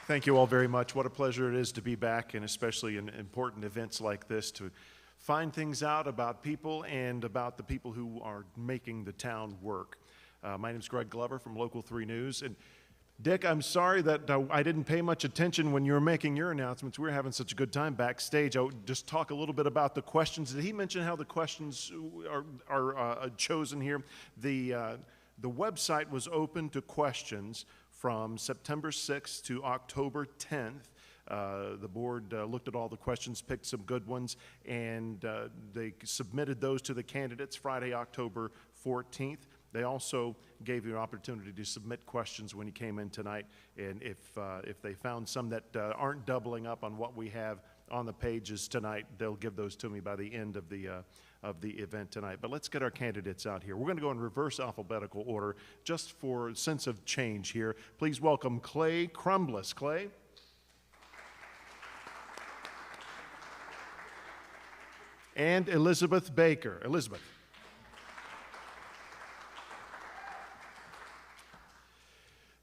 Thank you all very much. What a pleasure it is to be back, and especially in important events like this, to find things out about people and about the people who are making the town work. My name is Greg Glover from Local 3 News. And Dick, I'm sorry that I didn't pay much attention when you were making your announcements. We were having such a good time backstage. I would just talk a little bit about the questions. Did he mention how the questions are chosen here? The website was open to questions from September 6th to October 10th. The board looked at all the questions, picked some good ones, and they submitted those to the candidates Friday, October 14th. They also gave you an opportunity to submit questions when you came in tonight, and if they found some that aren't doubling up on what we have on the pages tonight, they'll give those to me by the end of the event tonight. But let's get our candidates out here. We're going to go in reverse alphabetical order just for a sense of change here. Please welcome Clay Crumbliss. Clay. And Elizabeth Baker. Elizabeth.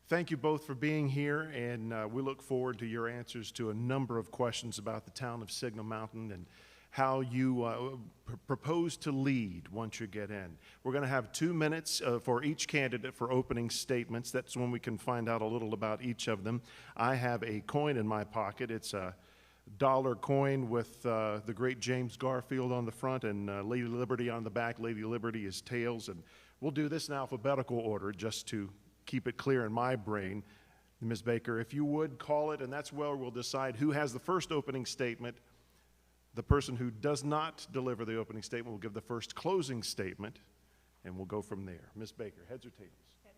Thank you both for being here, and we look forward to your answers to a number of questions about the town of Signal Mountain and how you propose to lead once you get in. We're going to have 2 minutes for each candidate for opening statements. That's when we can find out a little about each of them. I have a coin in my pocket. It's a dollar coin with the great James Garfield on the front and Lady Liberty on the back. Lady Liberty is tails, and we'll do this in alphabetical order just to keep it clear in my brain. Ms. Baker, if you would call it, and that's where we'll decide who has the first opening statement. The person who does not deliver the opening statement will give the first closing statement, and we'll go from there. Ms. Baker, heads or tails? Heads.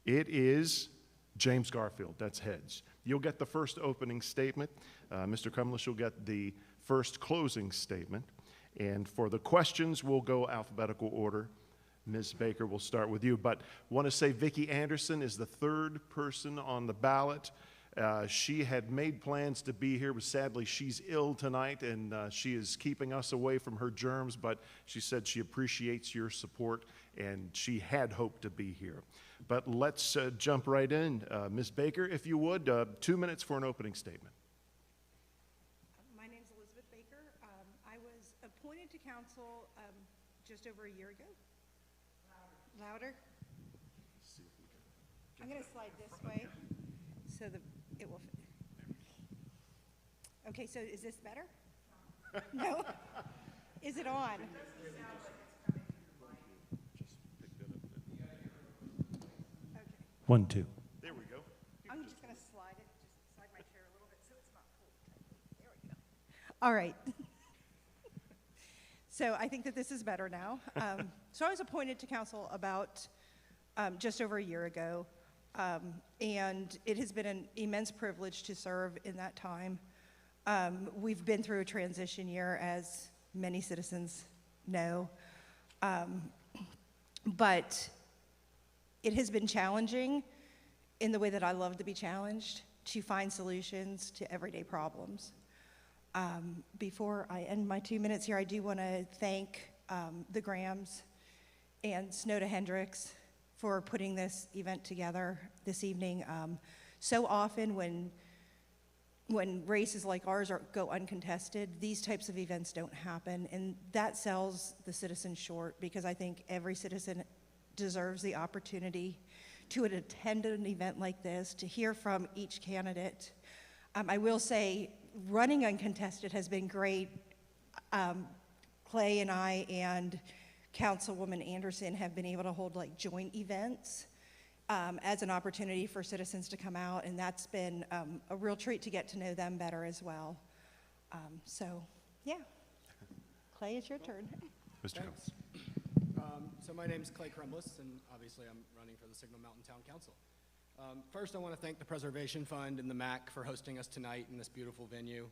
It is James Garfield. That's heads. You'll get the first opening statement. Mr. Crumbliss, you'll get the first closing statement. And for the questions, we'll go alphabetical order. Ms. Baker, we'll start with you, but want to say Vicki Anderson is the third person on the ballot. She had made plans to be here, but sadly she's ill tonight, and she is keeping us away from her germs, but she said she appreciates your support, and she had hoped to be here. But let's jump right in. Ms. Baker, if you would, 2 minutes for an opening statement. My name's Elizabeth Baker. I was appointed to council just over a year ago. Louder. I'm going to slide this way so it will fit. Okay, so is this better? No? Is it on? Okay. 1, 2. There we go. I'm just going to slide my chair a little bit so it's not pulled. There we go. All right. So I think that this is better now. So I was appointed to council about just over a year ago, and it has been an immense privilege to serve in that time. We've been through a transition year, as many citizens know, but it has been challenging in the way that I love to be challenged, to find solutions to everyday problems. Before I end my 2 minutes here, I do want to thank the Grahams and Snowda Hendricks for putting this event together this evening. So often when races like ours go uncontested, these types of events don't happen, and that sells the citizens short, because I think every citizen deserves the opportunity to attend an event like this, to hear from each candidate. I will say, running uncontested has been great. Clay and I and Councilwoman Anderson have been able to hold like joint events as an opportunity for citizens to come out, and that's been a real treat to get to know them better as well. So, yeah. Clay, it's your turn. Mr. Thanks. So my name is Clay Crumbliss, and obviously I'm running for the Signal Mountain Town Council. First, I want to thank the Preservation Fund and the MAC for hosting us tonight in this beautiful venue.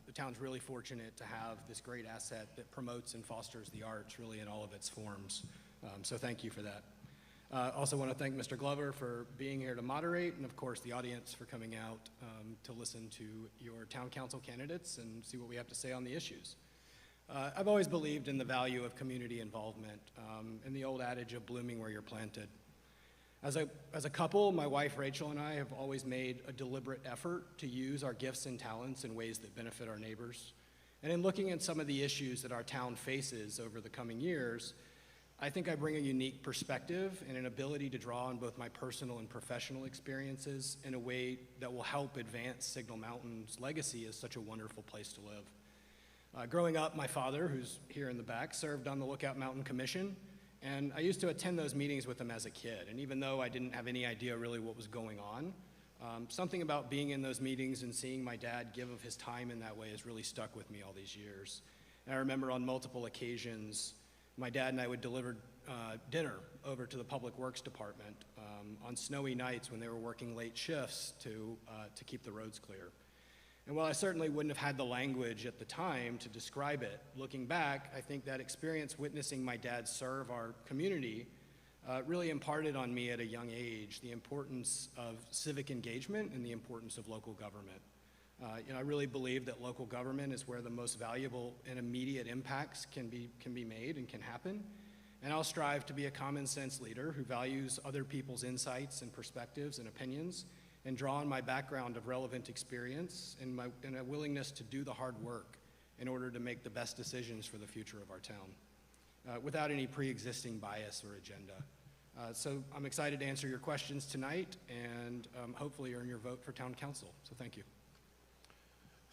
The town's really fortunate to have this great asset that promotes and fosters the arts really in all of its forms. So thank you for that. Also want to thank Mr. Glover for being here to moderate, and of course the audience for coming out to listen to your town council candidates and see what we have to say on the issues. I've always believed in the value of community involvement and the old adage of blooming where you're planted. As a couple, my wife Rachel and I have always made a deliberate effort to use our gifts and talents in ways that benefit our neighbors. And in looking at some of the issues that our town faces over the coming years, I think I bring a unique perspective and an ability to draw on both my personal and professional experiences in a way that will help advance Signal Mountain's legacy as such a wonderful place to live. Growing up, my father, who's here in the back, served on the Lookout Mountain Commission, and I used to attend those meetings with him as a kid. And even though I didn't have any idea really what was going on, something about being in those meetings and seeing my dad give of his time in that way has really stuck with me all these years. And I remember on multiple occasions, my dad and I would deliver dinner over to the Public Works Department on snowy nights when they were working late shifts to keep the roads clear. And while I certainly wouldn't have had the language at the time to describe it, looking back, I think that experience witnessing my dad serve our community really imparted on me at a young age the importance of civic engagement and the importance of local government. I really believe that local government is where the most valuable and immediate impacts can be made and can happen. And I'll strive to be a common sense leader who values other people's insights and perspectives and opinions, and draw on my background of relevant experience and a willingness to do the hard work in order to make the best decisions for the future of our town, without any pre-existing bias or agenda. So I'm excited to answer your questions tonight and hopefully earn your vote for town council. So thank you.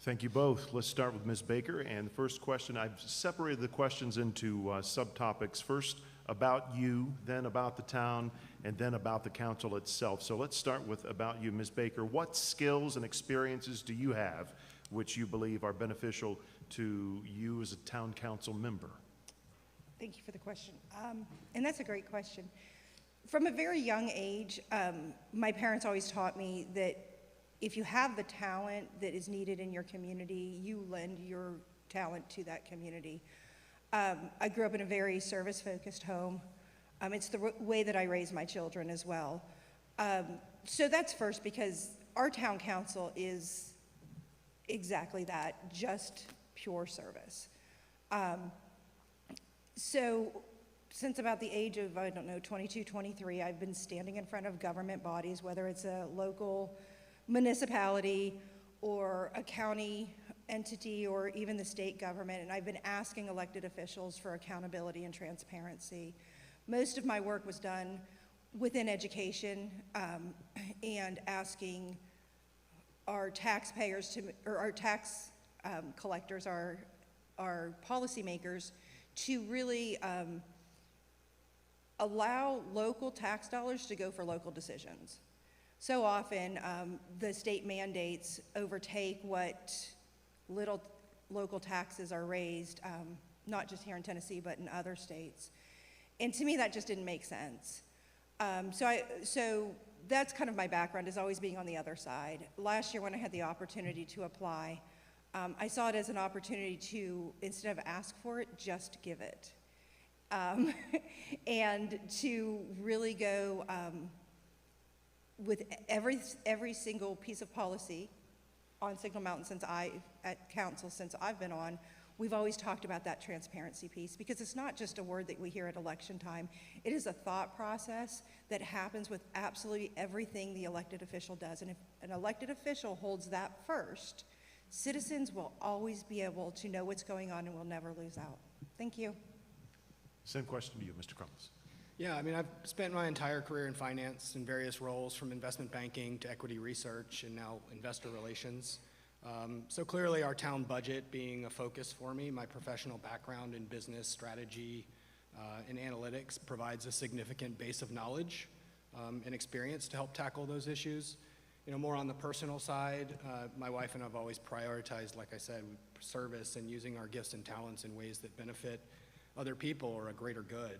Thank you both. Let's start with Ms. Baker. And the first question, I've separated the questions into subtopics. First about you, then about the town, and then about the council itself. So let's start with about you, Ms. Baker. What skills and experiences do you have which you believe are beneficial to you as a town council member? Thank you for the question. And that's a great question. From a very young age, my parents always taught me that if you have the talent that is needed in your community, you lend your talent to that community. I grew up in a very service-focused home. It's the way that I raise my children as well. So that's first, because our town council is exactly that, just pure service. So since about the age of, 22, 23, I've been standing in front of government bodies, whether it's a local municipality or a county entity or even the state government, and I've been asking elected officials for accountability and transparency. Most of my work was done within education and asking our taxpayers or our tax collectors, our policymakers, to really allow local tax dollars to go for local decisions. So often, the state mandates overtake what little local taxes are raised, not just here in Tennessee, but in other states. And to me, that just didn't make sense. So that's kind of my background, is always being on the other side. Last year, when I had the opportunity to apply, I saw it as an opportunity to, instead of ask for it, just give it. And to really go with every single piece of policy on Signal Mountain at council since I've been on, we've always talked about that transparency piece, because it's not just a word that we hear at election time. It is a thought process that happens with absolutely everything the elected official does. And if an elected official holds that first, citizens will always be able to know what's going on and will never lose out. Thank you. Same question to you, Mr. Crumbliss. Yeah, I mean, I've spent my entire career in finance in various roles, from investment banking to equity research and now investor relations. So clearly our town budget being a focus for me, my professional background in business strategy and analytics provides a significant base of knowledge and experience to help tackle those issues. More on the personal side, my wife and I have always prioritized, like I said, service and using our gifts and talents in ways that benefit other people or a greater good.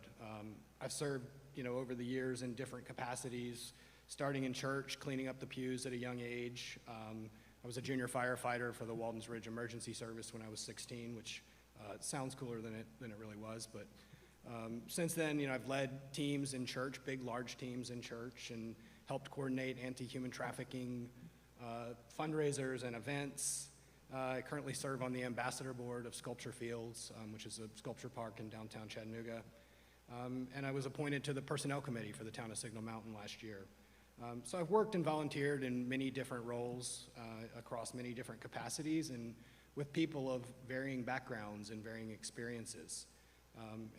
I've served, over the years in different capacities, starting in church, cleaning up the pews at a young age. I was a junior firefighter for the Waldens Ridge Emergency Service when I was 16, which sounds cooler than it really was. But since then, I've led teams in church, big, large teams in church, and helped coordinate anti-human trafficking fundraisers and events. I currently serve on the ambassador board of Sculpture Fields, which is a sculpture park in downtown Chattanooga. and I was appointed to the Personnel Committee for the town of Signal Mountain last year. So I've worked and volunteered in many different roles across many different capacities and with people of varying backgrounds and varying experiences.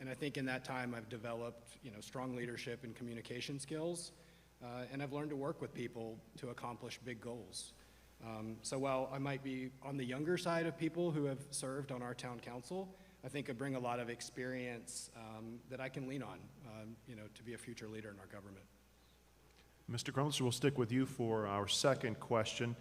And I think in that time I've developed, strong leadership and communication skills, and I've learned to work with people to accomplish big goals. So while I might be on the younger side of people who have served on our town council, I think I bring a lot of experience that I can lean on, to be a future leader in our government. Mr. Crumbliss, we'll stick with you for our second question.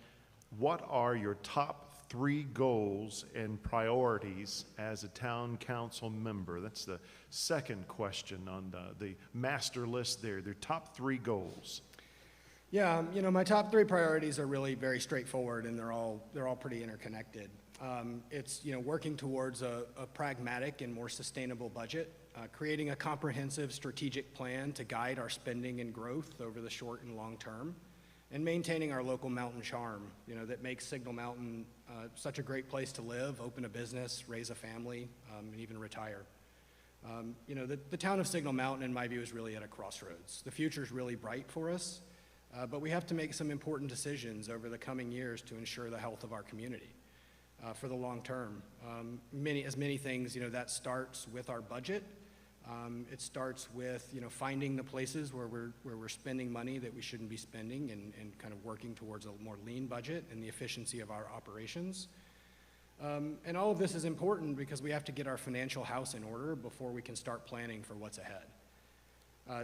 What are your top 3 goals and priorities as a town council member? That's the second question on the master list there, their top 3 goals. Yeah, my top 3 priorities are really very straightforward, and they're all pretty interconnected. It's working towards a pragmatic and more sustainable budget, creating a comprehensive strategic plan to guide our spending and growth over the short and long term, and maintaining our local mountain charm, that makes Signal Mountain such a great place to live, open a business, raise a family, and even retire. The town of Signal Mountain, in my view, is really at a crossroads. The future is really bright for us, but we have to make some important decisions over the coming years to ensure the health of our community for the long term. Many things, that starts with our budget. It starts with, finding the places where we're spending money that we shouldn't be spending and kind of working towards a more lean budget and the efficiency of our operations. And all of this is important because we have to get our financial house in order before we can start planning for what's ahead.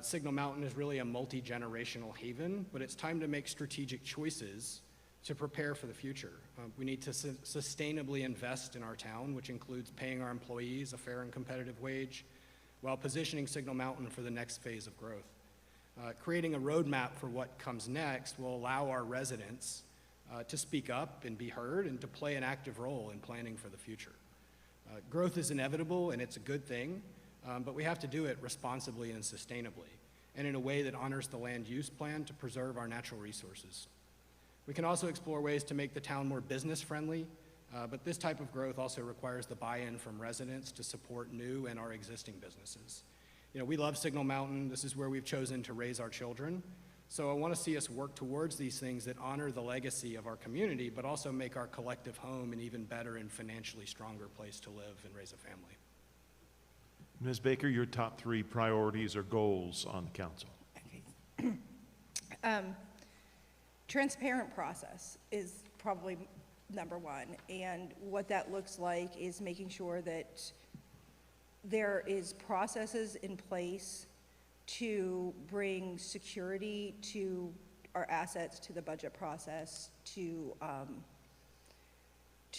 Signal Mountain is really a multi-generational haven, but it's time to make strategic choices to prepare for the future. We need to sustainably invest in our town, which includes paying our employees a fair and competitive wage, while positioning Signal Mountain for the next phase of growth. Creating a roadmap for what comes next will allow our residents to speak up and be heard and to play an active role in planning for the future. Growth is inevitable and it's a good thing, but we have to do it responsibly and sustainably, and in a way that honors the land use plan to preserve our natural resources. We can also explore ways to make the town more business friendly, but this type of growth also requires the buy-in from residents to support new and our existing businesses. We love Signal Mountain. This is where we've chosen to raise our children. So I want to see us work towards these things that honor the legacy of our community, but also make our collective home an even better and financially stronger place to live and raise a family. Ms. Baker, your top 3 priorities or goals on the council. Okay. Transparent process is probably number 1, and what that looks like is making sure that there is processes in place to bring security to our assets, to the budget process, to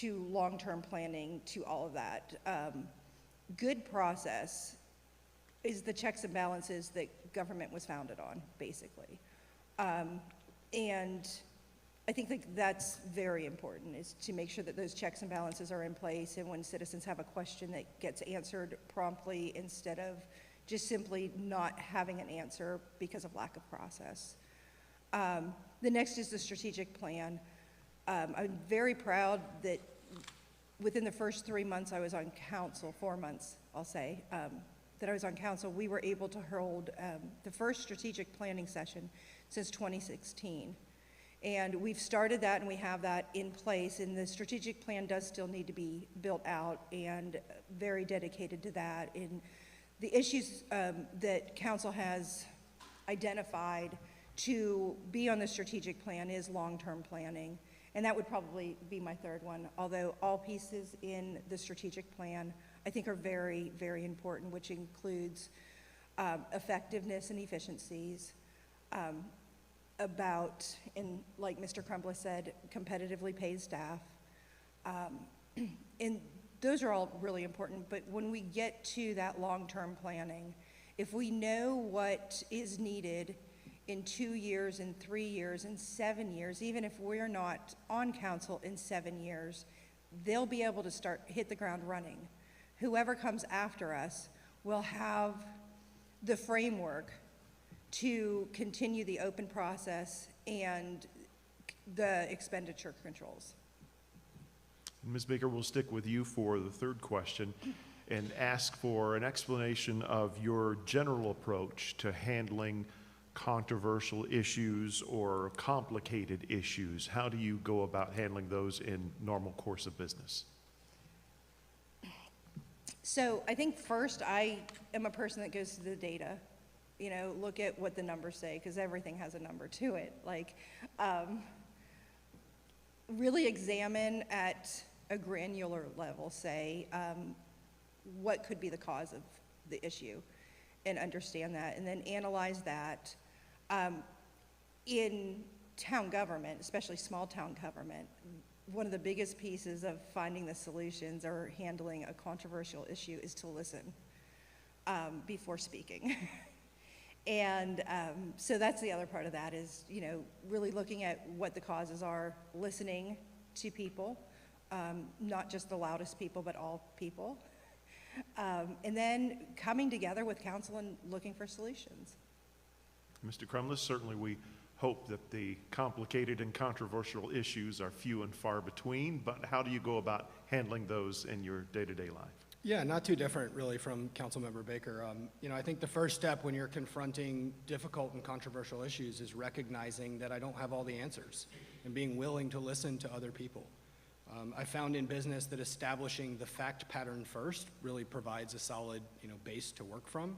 long-term planning, to all of that. Good process is the checks and balances that government was founded on, basically. And I think that's very important, is to make sure that those checks and balances are in place, and when citizens have a question, that gets answered promptly instead of just simply not having an answer because of lack of process. The next is the strategic plan. I'm very proud that within the first 3 months I was on council, 4 months, I'll say, that I was on council, we were able to hold the first strategic planning session since 2016. And we've started that, and we have that in place, and the strategic plan does still need to be built out, and very dedicated to that. And the issues that council has identified to be on the strategic plan is long-term planning, and that would probably be my third one, although all pieces in the strategic plan I think are very, very important, which includes effectiveness and efficiencies, and like Mr. Crumbliss said, competitively paid staff. And those are all really important, but when we get to that long-term planning, if we know what is needed in 2 years, in 3 years, in 7 years, even if we're not on council in 7 years, they'll be able to hit the ground running. Whoever comes after us will have the framework to continue the open process and the expenditure controls. Ms. Baker, we'll stick with you for the third question. and ask for an explanation of your general approach to handling controversial issues or complicated issues. How do you go about handling those in normal course of business? So I think first I am a person that goes to the data, you know, look at what the numbers say, because everything has a number to it. Like, really examine at a granular level, say, what could be the cause of the issue, and understand that, and then analyze that. In town government, especially small town government, one of the biggest pieces of finding the solutions or handling a controversial issue is to listen before speaking. And so that's the other part of that is, you know, really looking at what the causes are, listening to people, not just the loudest people, but all people. And then coming together with council and looking for solutions. Mr. Crumbliss, certainly we hope that the complicated and controversial issues are few and far between, but how do you go about handling those in your day-to-day life? Yeah, not too different really from Councilmember Baker. You know, I think the first step when you're confronting difficult and controversial issues is recognizing that I don't have all the answers and being willing to listen to other people. I found in business that establishing the fact pattern first really provides a solid, you know, base to work from.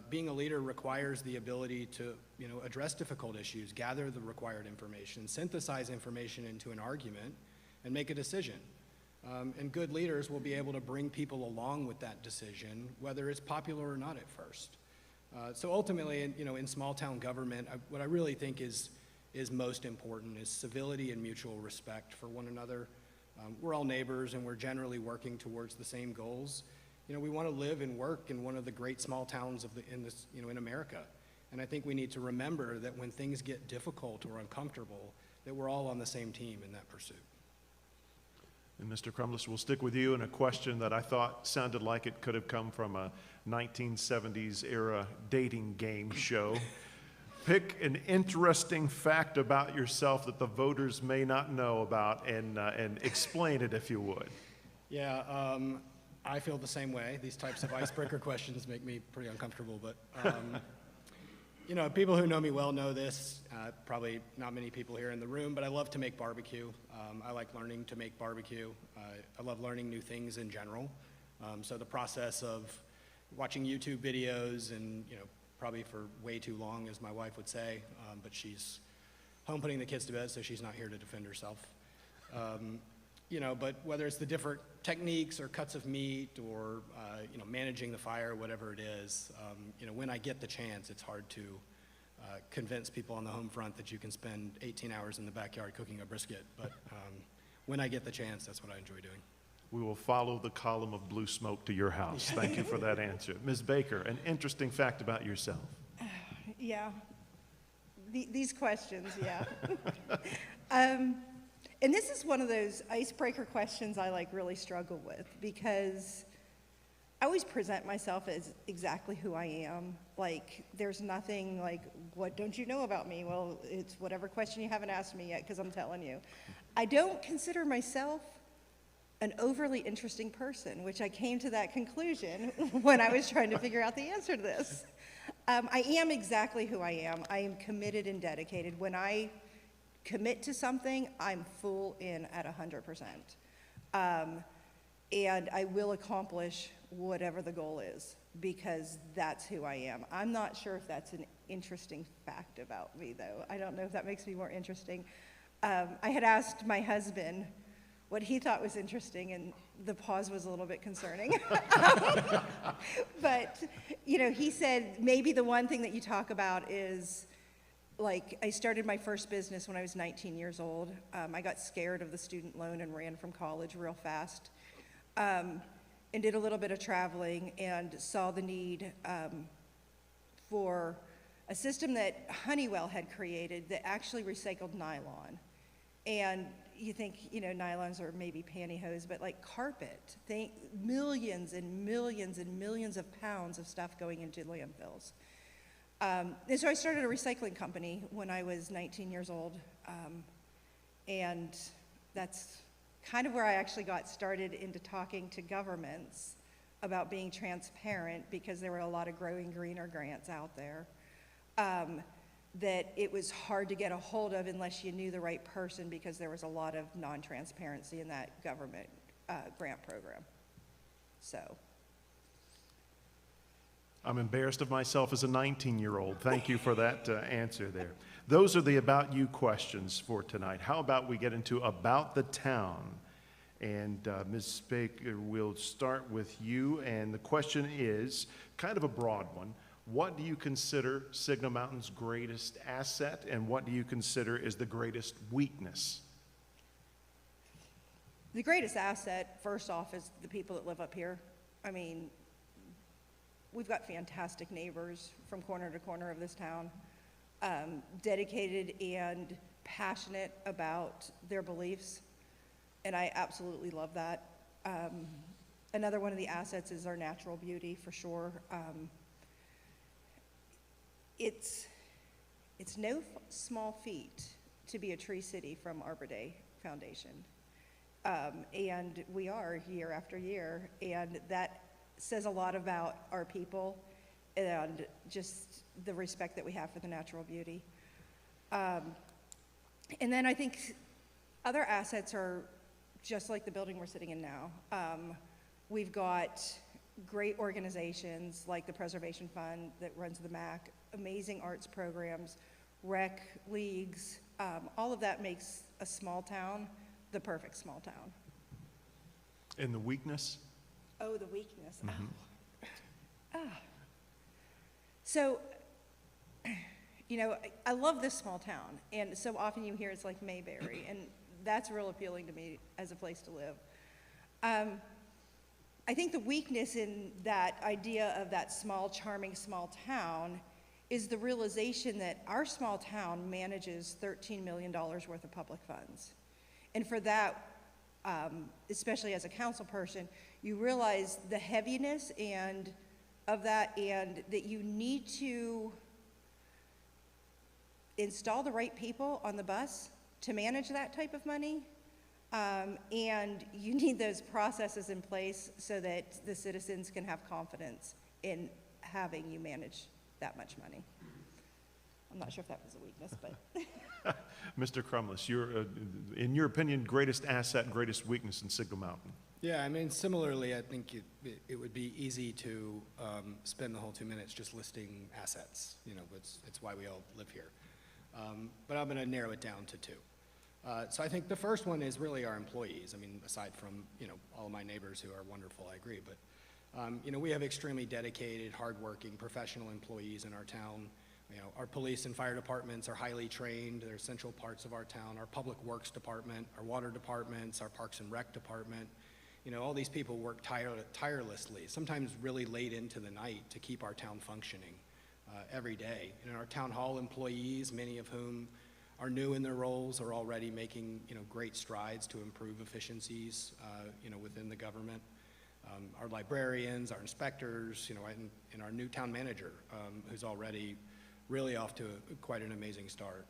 Being a leader requires the ability to, you know, address difficult issues, gather the required information, synthesize information into an argument, and make a decision. And good leaders will be able to bring people along with that decision, whether it's popular or not at first. So ultimately, you know, in small town government, what I really think is most important is civility and mutual respect for one another. We're all neighbors, and we're generally working towards the same goals. You know, we want to live and work in one of the great small towns in America. And I think we need to remember that when things get difficult or uncomfortable, that we're all on the same team in that pursuit. And Mr. Crumbliss, we'll stick with you in a question that I thought sounded like it could have come from a 1970s era dating game show. Pick an interesting fact about yourself that the voters may not know about and explain it if you would. Yeah, I feel the same way. These types of icebreaker questions make me pretty uncomfortable, but you know, people who know me well know this. Probably not many people here in the room, but I love to make barbecue. I like learning to make barbecue. I love learning new things in general. So the process of watching YouTube videos and, you know, probably for way too long, as my wife would say, but she's home putting the kids to bed, so she's not here to defend herself. You know, but whether it's the different techniques or cuts of meat or, you know, managing the fire, whatever it is, you know, when I get the chance, it's hard to convince people on the home front that you can spend 18 hours in the backyard cooking a brisket. But when I get the chance, that's what I enjoy doing. We will follow the column of blue smoke to your house. Thank you for that answer. Ms. Baker, an interesting fact about yourself. Yeah, these questions, yeah. And this is one of those icebreaker questions I like really struggle with, because I always present myself as exactly who I am. Like, there's nothing like, what don't you know about me? Well, it's whatever question you haven't asked me yet, because I'm telling you. I don't consider myself an overly interesting person, which I came to that conclusion when I was trying to figure out the answer to this. I am exactly who I am. I am committed and dedicated. When I commit to something, I'm full in at 100%. And I will accomplish whatever the goal is, because that's who I am. I'm not sure if that's an interesting fact about me, though. I don't know if that makes me more interesting. I had asked my husband what he thought was interesting, and the pause was a little bit concerning. But, you know, he said maybe the one thing that you talk about is, like, I started my first business when I was 19 years old. I got scared of the student loan and ran from college real fast, and did a little bit of traveling and saw the need for a system that Honeywell had created that actually recycled nylon. And you think, you know, nylons are maybe pantyhose, but like carpet, millions and millions and millions of pounds of stuff going into landfills. And so I started a recycling company when I was 19 years old, and that's kind of where I actually got started into talking to governments about being transparent because there were a lot of Growing Greener grants out there, that it was hard to get a hold of unless you knew the right person because there was a lot of non-transparency in that government grant program. So. I'm embarrassed of myself as a 19-year-old. Thank you for that answer there. Those are the About You questions for tonight. How about we get into About the Town? And Ms. Baker, we'll start with you. And the question is kind of a broad one. What do you consider Signal Mountain's greatest asset, and what do you consider is the greatest weakness? The greatest asset, first off, is the people that live up here. I mean, we've got fantastic neighbors from corner to corner of this town, dedicated and passionate about their beliefs, and I absolutely love that. Another one of the assets is our natural beauty, for sure. It's no small feat to be a Tree City from Arbor Day Foundation. And we are year after year, and that says a lot about our people and just the respect that we have for the natural beauty. And then I think other assets are just like the building we're sitting in now. We've got great organizations like the Preservation Fund that runs the MAC, amazing arts programs, rec leagues. All of that makes a small town the perfect small town. And the weakness? Oh, the weakness. So, you know, I love this small town, and so often you hear it's like Mayberry, and that's real appealing to me as a place to live. I think the weakness in that idea of that small, charming small town is the realization that our small town manages $13 million worth of public funds. And for that, especially as a council person, you realize the heaviness of that, and that you need to install the right people on the bus to manage that type of money. And you need those processes in place so that the citizens can have confidence in having you manage that much money. I'm not sure if that was a weakness, but. Mr. Crumbliss, in your opinion, greatest asset, greatest weakness in Signal Mountain? Yeah, I mean, similarly, I think it would be easy to spend the whole 2 minutes just listing assets. You know, it's why we all live here. But I'm going to narrow it down to two. So I think the first one is really our employees. I mean, aside from, you know, all of my neighbors who are wonderful, I agree. But, you know, we have extremely dedicated, hardworking, professional employees in our town. You know, our police and fire departments are highly trained. They're essential parts of our town. Our public works department, our water departments, our parks and rec department. You know, all these people work tirelessly, sometimes really late into the night to keep our town functioning every day. And our town hall employees, many of whom are new in their roles, are already making, you know, great strides to improve efficiencies, you know, within the government. Our librarians, our inspectors, you know, and our new town manager, who's already really off to quite an amazing start.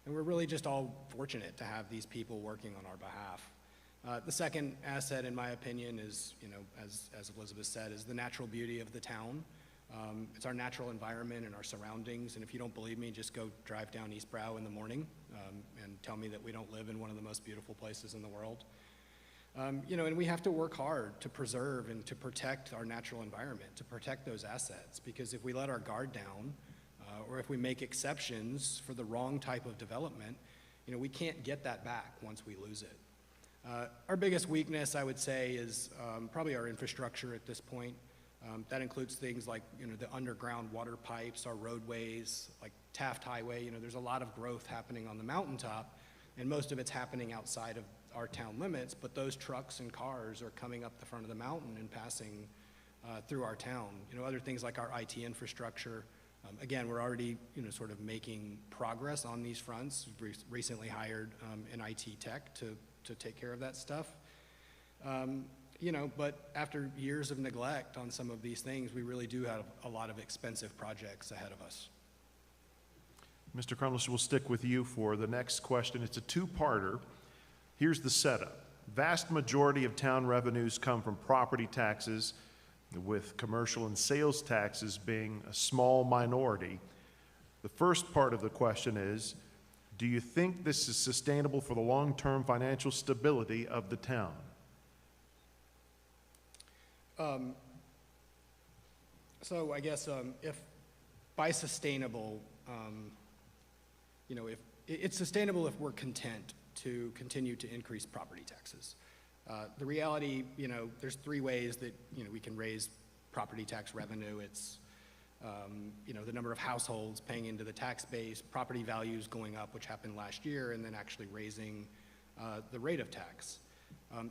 And we're really just all fortunate to have these people working on our behalf. The second asset, in my opinion, is, you know, as Elizabeth said, is the natural beauty of the town. It's our natural environment and our surroundings, and if you don't believe me, just go drive down East Brow in the morning and tell me that we don't live in one of the most beautiful places in the world. You know, and we have to work hard to preserve and to protect our natural environment, to protect those assets, because if we let our guard down, or if we make exceptions for the wrong type of development, you know, we can't get that back once we lose it. Our biggest weakness, I would say, is probably our infrastructure at this point. That includes things like, you know, the underground water pipes, our roadways, like Taft Highway. You know, there's a lot of growth happening on the mountaintop, and most of it's happening outside of our town limits, but those trucks and cars are coming up the front of the mountain and passing through our town. You know, other things like our IT infrastructure. Again, we're already, you know, sort of making progress on these fronts. We've recently hired an IT tech to take care of that stuff. You know, but after years of neglect on some of these things, we really do have a lot of expensive projects ahead of us. Mr. Crumbliss, we'll stick with you for the next question. It's a two-parter. Here's the setup. Vast majority of town revenues come from property taxes, with commercial and sales taxes being a small minority. The first part of the question is, do you think this is sustainable for the long-term financial stability of the town? So I guess if by sustainable, if it's sustainable if we're content to continue to increase property taxes. The reality, there's three ways that, we can raise property tax revenue. It's, the number of households paying into the tax base, property values going up, which happened last year, and then actually raising the rate of tax.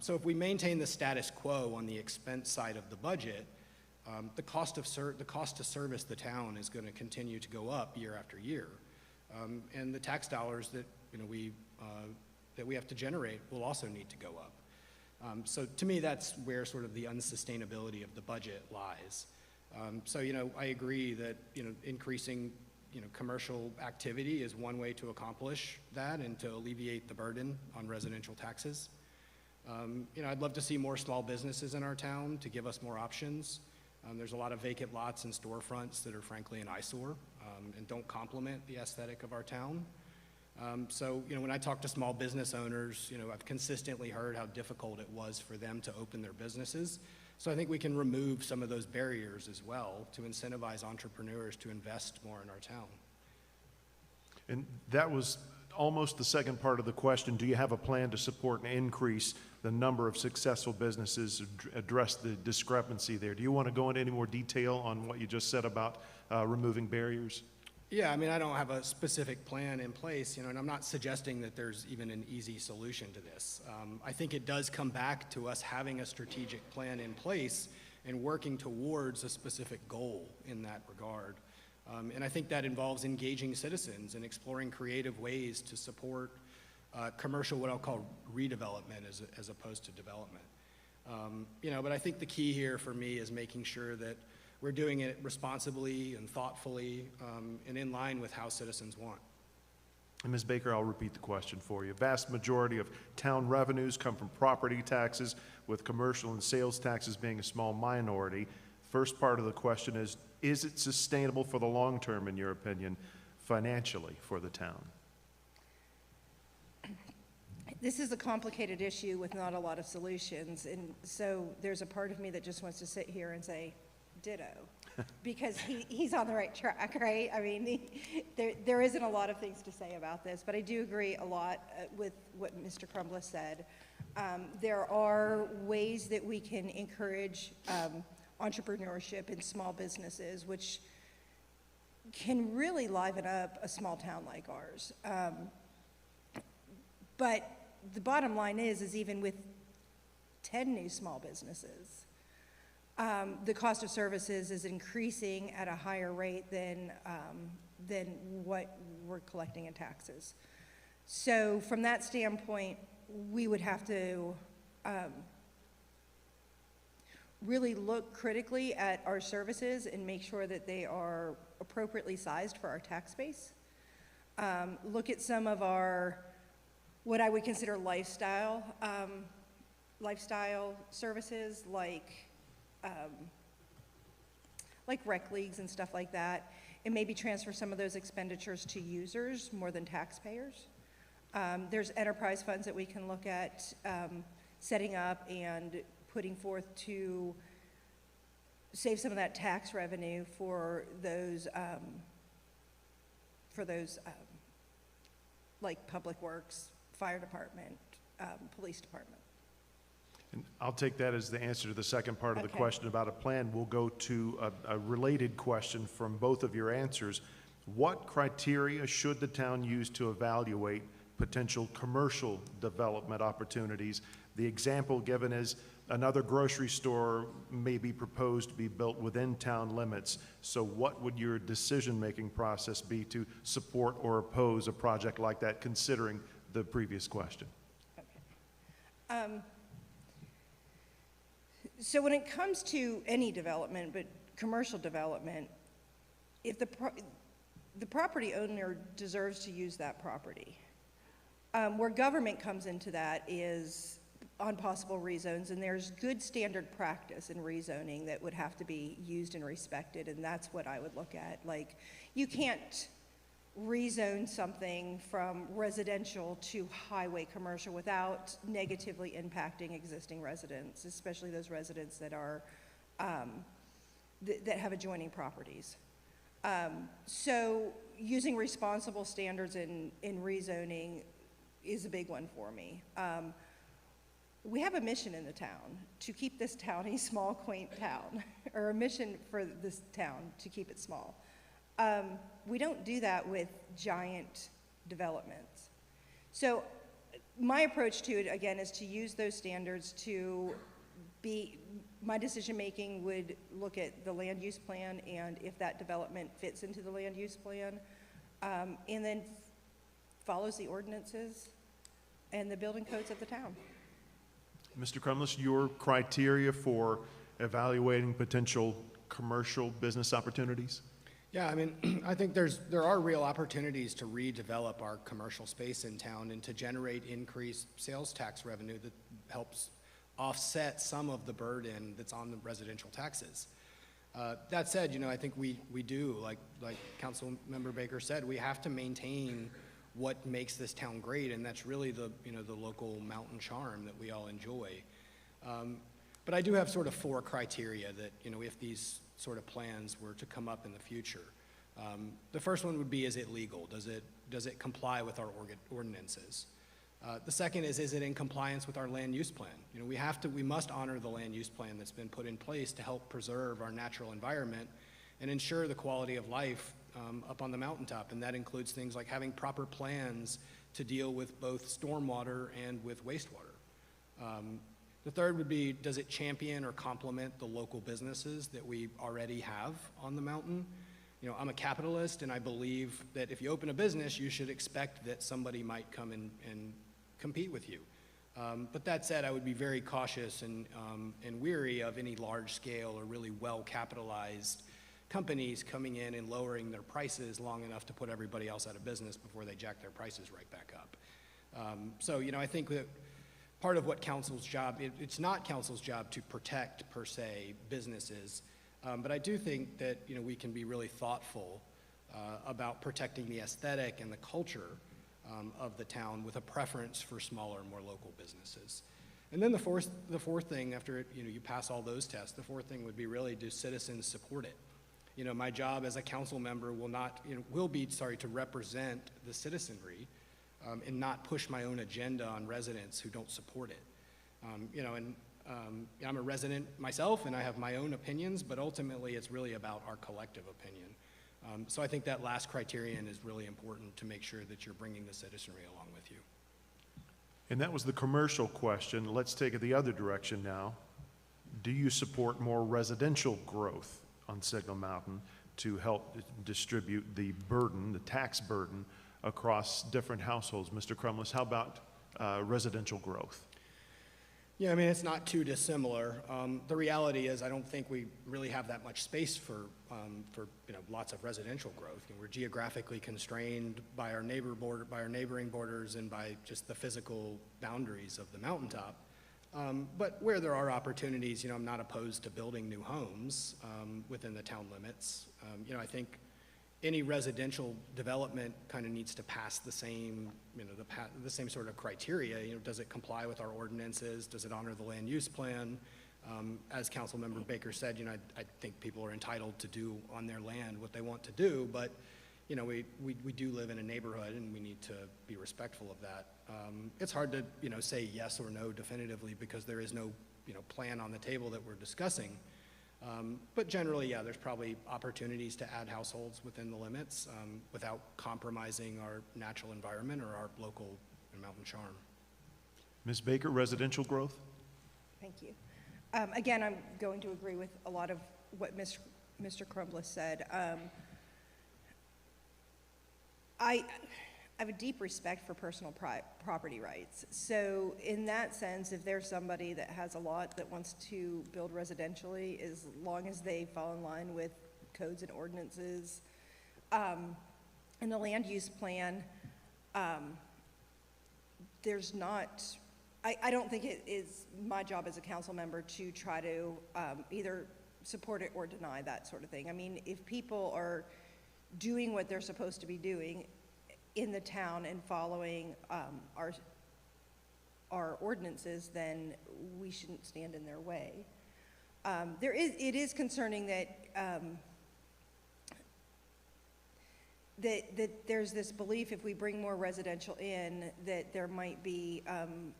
So if we maintain the status quo on the expense side of the budget, the cost to service the town is going to continue to go up year after year, and the tax dollars that we have to generate will also need to go up. So to me, that's where sort of the unsustainability of the budget lies. So I agree that increasing commercial activity is one way to accomplish that and to alleviate the burden on residential taxes. I'd love to see more small businesses in our town to give us more options. There's a lot of vacant lots and storefronts that are frankly an eyesore and don't complement the aesthetic of our town. So when I talk to small business owners, I've consistently heard how difficult it was for them to open their businesses. So I think we can remove some of those barriers as well to incentivize entrepreneurs to invest more in our town. And that was almost the second part of the question. Do you have a plan to support and increase the number of successful businesses, address the discrepancy there? Do you want to go into any more detail on what you just said about removing barriers? Yeah, I don't have a specific plan in place, and I'm not suggesting that there's even an easy solution to this. I think it does come back to us having a strategic plan in place and working towards a specific goal in that regard. And I think that involves engaging citizens and exploring creative ways to support commercial, what I'll call redevelopment as opposed to development. But I think the key here for me is making sure that we're doing it responsibly and thoughtfully and in line with how citizens want. And Ms. Baker, I'll repeat the question for you. Vast majority of town revenues come from property taxes, with commercial and sales taxes being a small minority. First part of the question is it sustainable for the long term, in your opinion, financially for the town? This is a complicated issue with not a lot of solutions, and so there's a part of me that just wants to sit here and say, ditto, because he's on the right track, right? There isn't a lot of things to say about this, but I do agree a lot with what Mr. Crumbliss said. There are ways that we can encourage entrepreneurship in small businesses, which can really liven up a small town like ours. But the bottom line is even with 10 new small businesses, the cost of services is increasing at a higher rate than what we're collecting in taxes. So from that standpoint, we would have to really look critically at our services and make sure that they are appropriately sized for our tax base. Look at some of our, what I would consider lifestyle services, like rec leagues and stuff like that, and maybe transfer some of those expenditures to users more than taxpayers. There's enterprise funds that we can look at setting up and putting forth to save some of that tax revenue for those like public works, fire department, police department. And I'll take that as the answer to the second part of the Okay. question about a plan. We'll go to a related question from both of your answers. What criteria should the town use to evaluate potential commercial development opportunities? The example given is another grocery store may be proposed to be built within town limits. So what would your decision-making process be to support or oppose a project like that, considering the previous question? Okay. So when it comes to any development, but commercial development, if the property owner deserves to use that property. Where government comes into that is on possible rezones, and there's good standard practice in rezoning that would have to be used and respected, and that's what I would look at. Like, you can't rezone something from residential to highway commercial without negatively impacting existing residents, especially those residents that are, that have adjoining properties. So using responsible standards in rezoning is a big one for me. We have a mission in the town to keep this town a small, quaint town, or a mission for this town to keep it small. We don't do that with giant developments. So my approach to it, again, is to use those standards to be, my decision-making would look at the land use plan and if that development fits into the land use plan, and then follows the ordinances and the building codes of the town. Mr. Crumbliss, your criteria for evaluating potential commercial business opportunities? Yeah, I mean, I think there are real opportunities to redevelop our commercial space in town and to generate increased sales tax revenue that helps offset some of the burden that's on the residential taxes. That said, I think we do, like Councilmember Baker said, we have to maintain what makes this town great, and that's really the local mountain charm that we all enjoy. But I do have sort of 4 criteria that, if these sort of plans were to come up in the future. The first one would be, is it legal? Does it comply with our ordinances? The second is it in compliance with our land use plan? We must honor the land use plan that's been put in place to help preserve our natural environment and ensure the quality of life up on the mountaintop, and that includes things like having proper plans to deal with both stormwater and with wastewater. The third would be, does it champion or complement the local businesses that we already have on the mountain? I'm a capitalist, and I believe that if you open a business, you should expect that somebody might come and compete with you. But that said, I would be very cautious and weary of any large-scale or really well-capitalized companies coming in and lowering their prices long enough to put everybody else out of business before they jack their prices right back up. So, I think that part of what council's job, it's not council's job to protect, per se, businesses, but I do think that, we can be really thoughtful about protecting the aesthetic and the culture of the town with a preference for smaller, more local businesses. And then the fourth thing, after you pass all those tests, the fourth thing would be really, do citizens support it? My job as a council member will be to represent the citizenry and not push my own agenda on residents who don't support it. I'm a resident myself, and I have my own opinions, but ultimately it's really about our collective opinion. So I think that last criterion is really important to make sure that you're bringing the citizenry along with you. And that was the commercial question. Let's take it the other direction now. Do you support more residential growth on Signal Mountain to help distribute the burden, the tax burden, across different households? Mr. Crumbliss, how about residential growth? Yeah, I mean, it's not too dissimilar. The reality is I don't think we really have that much space for lots of residential growth. We're geographically constrained by our neighboring borders and by just the physical boundaries of the mountaintop. But where there are opportunities, I'm not opposed to building new homes within the town limits. I think any residential development kind of needs to pass the same, the same sort of criteria. Does it comply with our ordinances? Does it honor the land use plan? As Councilmember Baker said, I think people are entitled to do on their land what they want to do, but we do live in a neighborhood, and we need to be respectful of that. It's hard to say yes or no definitively because there is no plan on the table that we're discussing. But generally, yeah, there's probably opportunities to add households within the limits without compromising our natural environment or our local mountain charm. Ms. Baker, residential growth? Thank you. Again, I'm going to agree with a lot of what Mr. Crumbliss said. I have a deep respect for personal property rights. So in that sense, if there's somebody that has a lot that wants to build residentially, as long as they fall in line with codes and ordinances, in the land use plan, there's not I don't think it is my job as a council member to try to either support it or deny that sort of thing. I mean, if people are doing what they're supposed to be doing in the town and following our ordinances, then we shouldn't stand in their way. It is concerning that there's this belief if we bring more residential in that there might be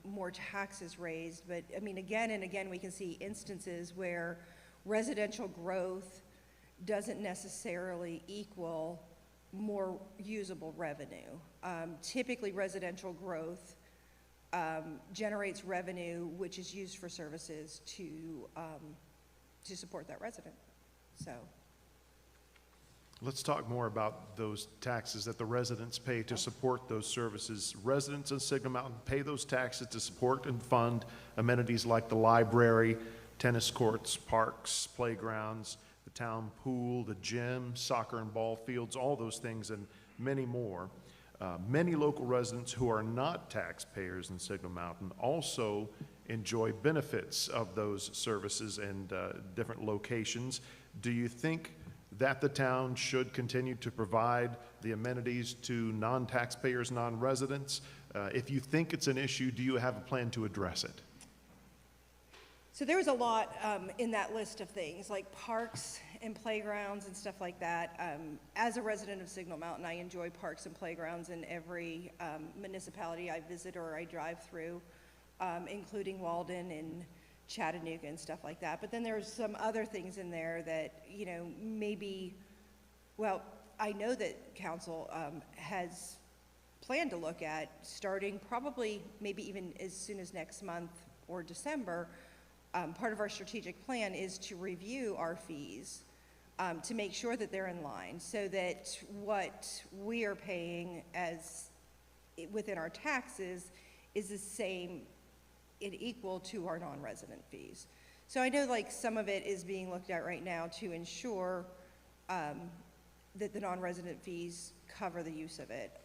more taxes raised. But I mean, again and again, we can see instances where residential growth doesn't necessarily equal more usable revenue. Typically, residential growth generates revenue which is used for services to support that resident. So. Let's talk more about those taxes that the residents pay to support those services. Residents in Signal Mountain pay those taxes to support and fund amenities like the library, tennis courts, parks, playgrounds, the town pool, the gym, soccer and ball fields, all those things and many more. Many local residents who are not taxpayers in Signal Mountain also enjoy benefits of those services and different locations. Do you think that the town should continue to provide the amenities to non-taxpayers, non-residents? If you think it's an issue, do you have a plan to address it? So there was a lot in that list of things, like parks and playgrounds and stuff like that. As a resident of Signal Mountain, I enjoy parks and playgrounds in every municipality I visit or I drive through, including Walden and Chattanooga and stuff like that. But then there's some other things in there that, you know, maybe, well, I know that council has planned to look at starting probably maybe even as soon as next month or December. Part of our strategic plan is to review our fees to make sure that they're in line so that what we are paying as within our taxes is the same and equal to our non-resident fees. So I know like some of it is being looked at right now to ensure that the non-resident fees cover the use of it.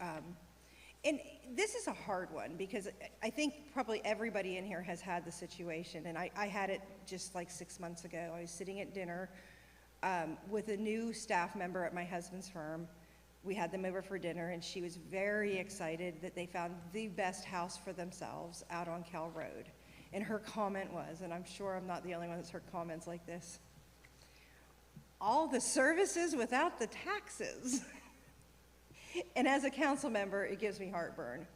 And this is a hard one because I think probably everybody in here has had the situation, and I had it just like 6 months ago. I was sitting at dinner with a new staff member at my husband's firm. We had them over for dinner, and she was very excited that they found the best house for themselves out on Cal Road. And her comment was, and I'm sure I'm not the only one that's heard comments like this, all the services without the taxes. And as a council member, it gives me heartburn.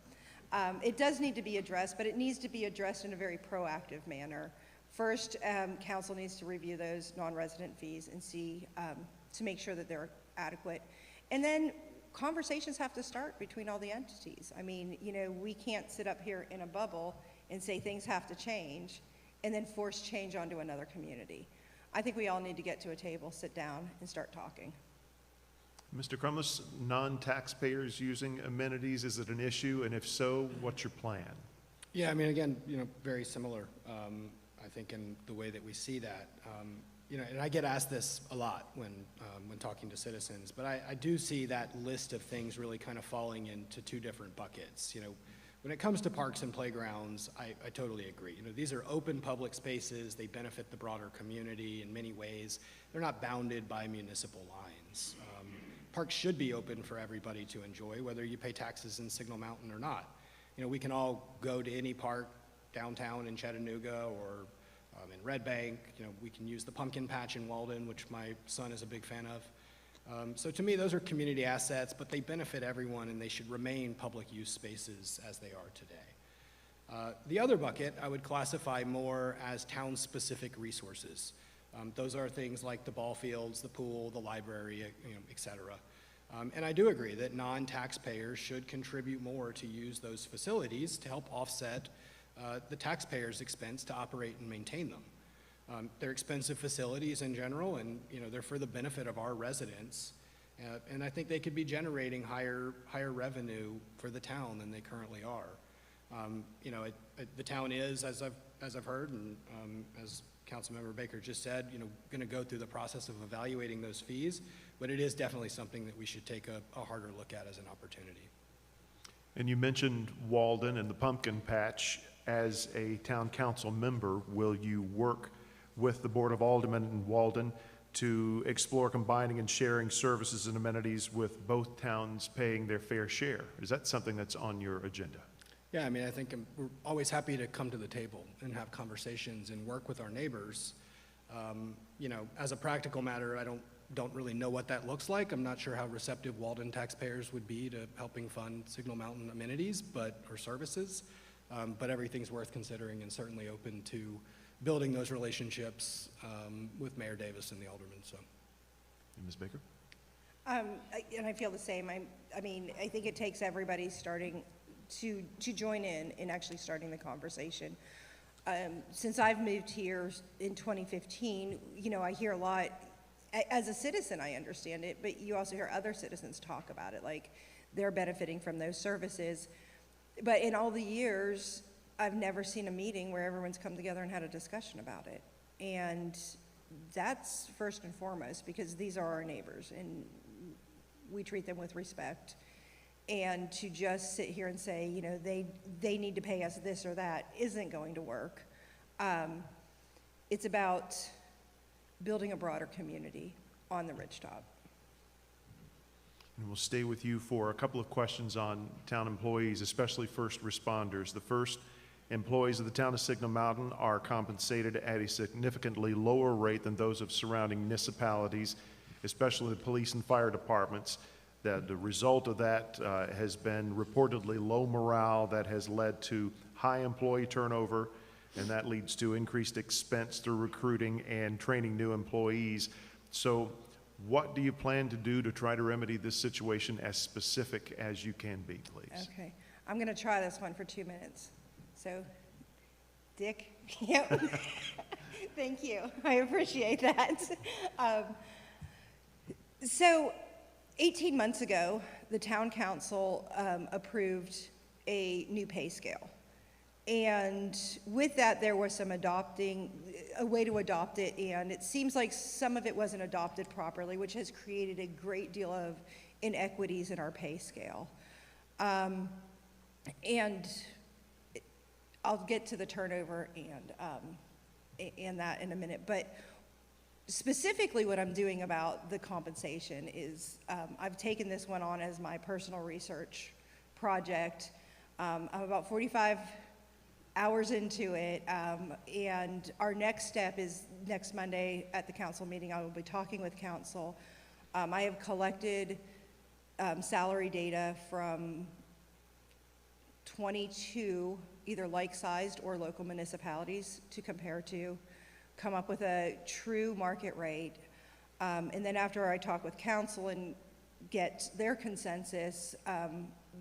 It does need to be addressed, but it needs to be addressed in a very proactive manner. First, council needs to review those non-resident fees and see to make sure that they're adequate. And then conversations have to start between all the entities. I mean, you know, we can't sit up here in a bubble and say things have to change and then force change onto another community. I think we all need to get to a table, sit down, and start talking. Mr. Crumbliss, non-taxpayers using amenities, is it an issue? And if so, what's your plan? Yeah, I mean, again, you know, very similar, I think, in the way that we see that. You know, and I get asked this a lot when talking to citizens, but I do see that list of things really kind of falling into two different buckets. You know, when it comes to parks and playgrounds, I totally agree. You know, these are open public spaces. They benefit the broader community in many ways. They're not bounded by municipal lines. Parks should be open for everybody to enjoy, whether you pay taxes in Signal Mountain or not. You know, we can all go to any park downtown in Chattanooga or in Red Bank. You know, we can use the pumpkin patch in Walden, which my son is a big fan of. So to me, those are community assets, but they benefit everyone and they should remain public use spaces as they are today. The other bucket I would classify more as town-specific resources. Those are things like the ball fields, the pool, the library, you know, et cetera. And I do agree that non-taxpayers should contribute more to use those facilities to help offset the taxpayers' expense to operate and maintain them. They're expensive facilities in general, and you know, they're for the benefit of our residents. And I think they could be generating higher revenue for the town than they currently are. You know, the town is, as I've heard, and as Councilmember Baker just said, you know, going to go through the process of evaluating those fees, but it is definitely something that we should take a harder look at as an opportunity. And you mentioned Walden and the pumpkin patch. as a town council member, will you work with the Board of Aldermen in Walden to explore combining and sharing services and amenities with both towns paying their fair share? Is that something that's on your agenda? Yeah, I mean, I think we're always happy to come to the table and have conversations and work with our neighbors. You know, as a practical matter, I don't really know what that looks like. I'm not sure how receptive Walden taxpayers would be to helping fund Signal Mountain amenities or services, but everything's worth considering and certainly open to building those relationships with Mayor Davis and the aldermen. So, And Ms. Baker? And I feel the same. I mean, I think it takes everybody starting to join in actually starting the conversation. Since I've moved here in 2015, you know, I hear a lot, as a citizen I understand it, but you also hear other citizens talk about it, like they're benefiting from those services. But in all the years, I've never seen a meeting where everyone's come together and had a discussion about it. And that's first and foremost, because these are our neighbors and we treat them with respect. And to just sit here and say, you know, they need to pay us this or that isn't going to work. It's about building a broader community on the ridgetop. And we'll stay with you for a couple of questions on town employees, especially first responders. The first, employees of the town of Signal Mountain are compensated at a significantly lower rate than those of surrounding municipalities, especially the police and fire departments. That the result of that has been reportedly low morale that has led to high employee turnover, and that leads to increased expense through recruiting and training new employees. So what do you plan to do to try to remedy this situation as specific as you can be, please? Okay, I'm going to try this one for 2 minutes. So, Dick, yep. Thank you. I appreciate that. So, 18 months ago, the town council approved a new pay scale. And with that, there was some a way to adopt it, and it seems like some of it wasn't adopted properly, which has created a great deal of inequities in our pay scale. And I'll get to the turnover and that in a minute, but specifically what I'm doing about the compensation is I've taken this one on as my personal research project. I'm about 45 hours into it, and our next step is next Monday at the council meeting. I will be talking with council. I have collected salary data from 22 either like-sized or local municipalities to compare to, come up with a true market rate. And then after I talk with council and get their consensus,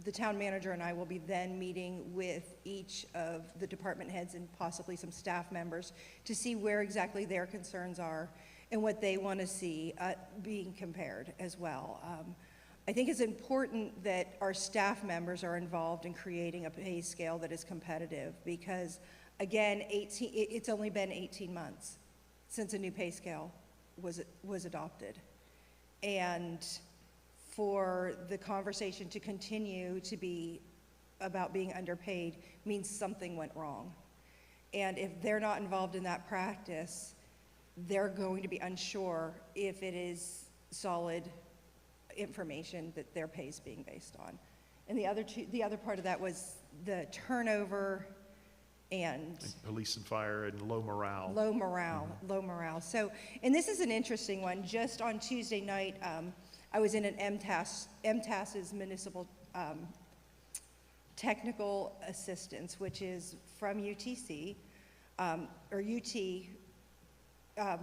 the town manager and I will be then meeting with each of the department heads and possibly some staff members to see where exactly their concerns are and what they want to see being compared as well. I think it's important that our staff members are involved in creating a pay scale that is competitive because, again, it's only been 18 months since a new pay scale was adopted. And for the conversation to continue to be about being underpaid means something went wrong. And if they're not involved in that practice, they're going to be unsure if it is solid information that their pay is being based on. And the other part of that was the turnover and police and fire and low morale. Low morale. So, and this is an interesting one. Just on Tuesday night, I was in an MTAS's municipal technical assistance, which is from UTC, or UT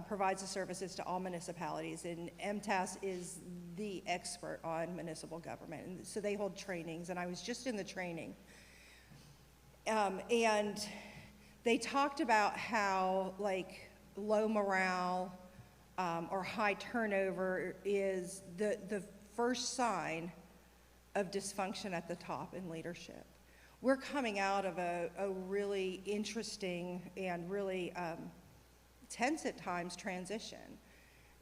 provides the services to all municipalities, and MTAS is the expert on municipal government. And so they hold trainings, and I was just in the training. And they talked about how, like, low morale or high turnover is the first sign of dysfunction at the top in leadership. We're coming out of a really interesting and really tense at times transition.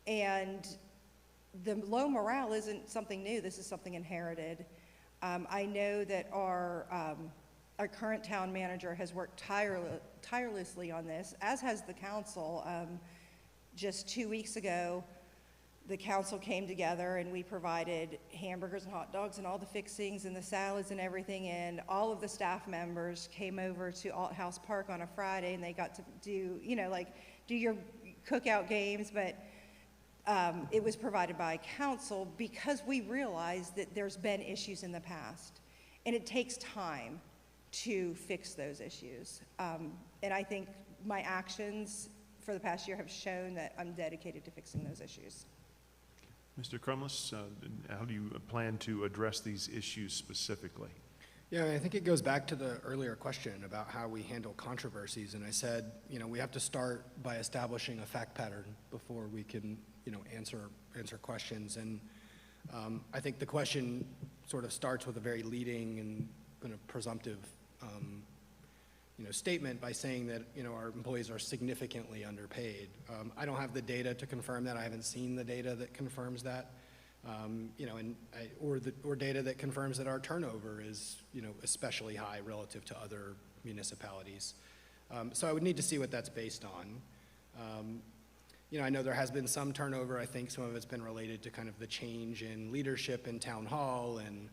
And the low morale isn't something new. This is something inherited. I know that our Our current town manager has worked tirelessly on this, as has the council. Just 2 weeks ago, the council came together and we provided hamburgers and hot dogs and all the fixings and the salads and everything, and all of the staff members came over to Alt House Park on a Friday, and they got to do, do your cookout games, but it was provided by council because we realized that there's been issues in the past, and it takes time to fix those issues. And I think my actions for the past year have shown that I'm dedicated to fixing those issues. Mr. Crumbliss, how do you plan to address these issues specifically? Yeah, I think it goes back to the earlier question about how we handle controversies. And I said, we have to start by establishing a fact pattern before we can, answer questions. And I think the question sort of starts with a very leading and kind of presumptive statement by saying that our employees are significantly underpaid. I don't have the data to confirm that. I haven't seen the data that confirms that, or data that confirms that our turnover is especially high relative to other municipalities. So I would need to see what that's based on. I know there has been some turnover. I think some of it's been related to kind of the change in leadership in town hall and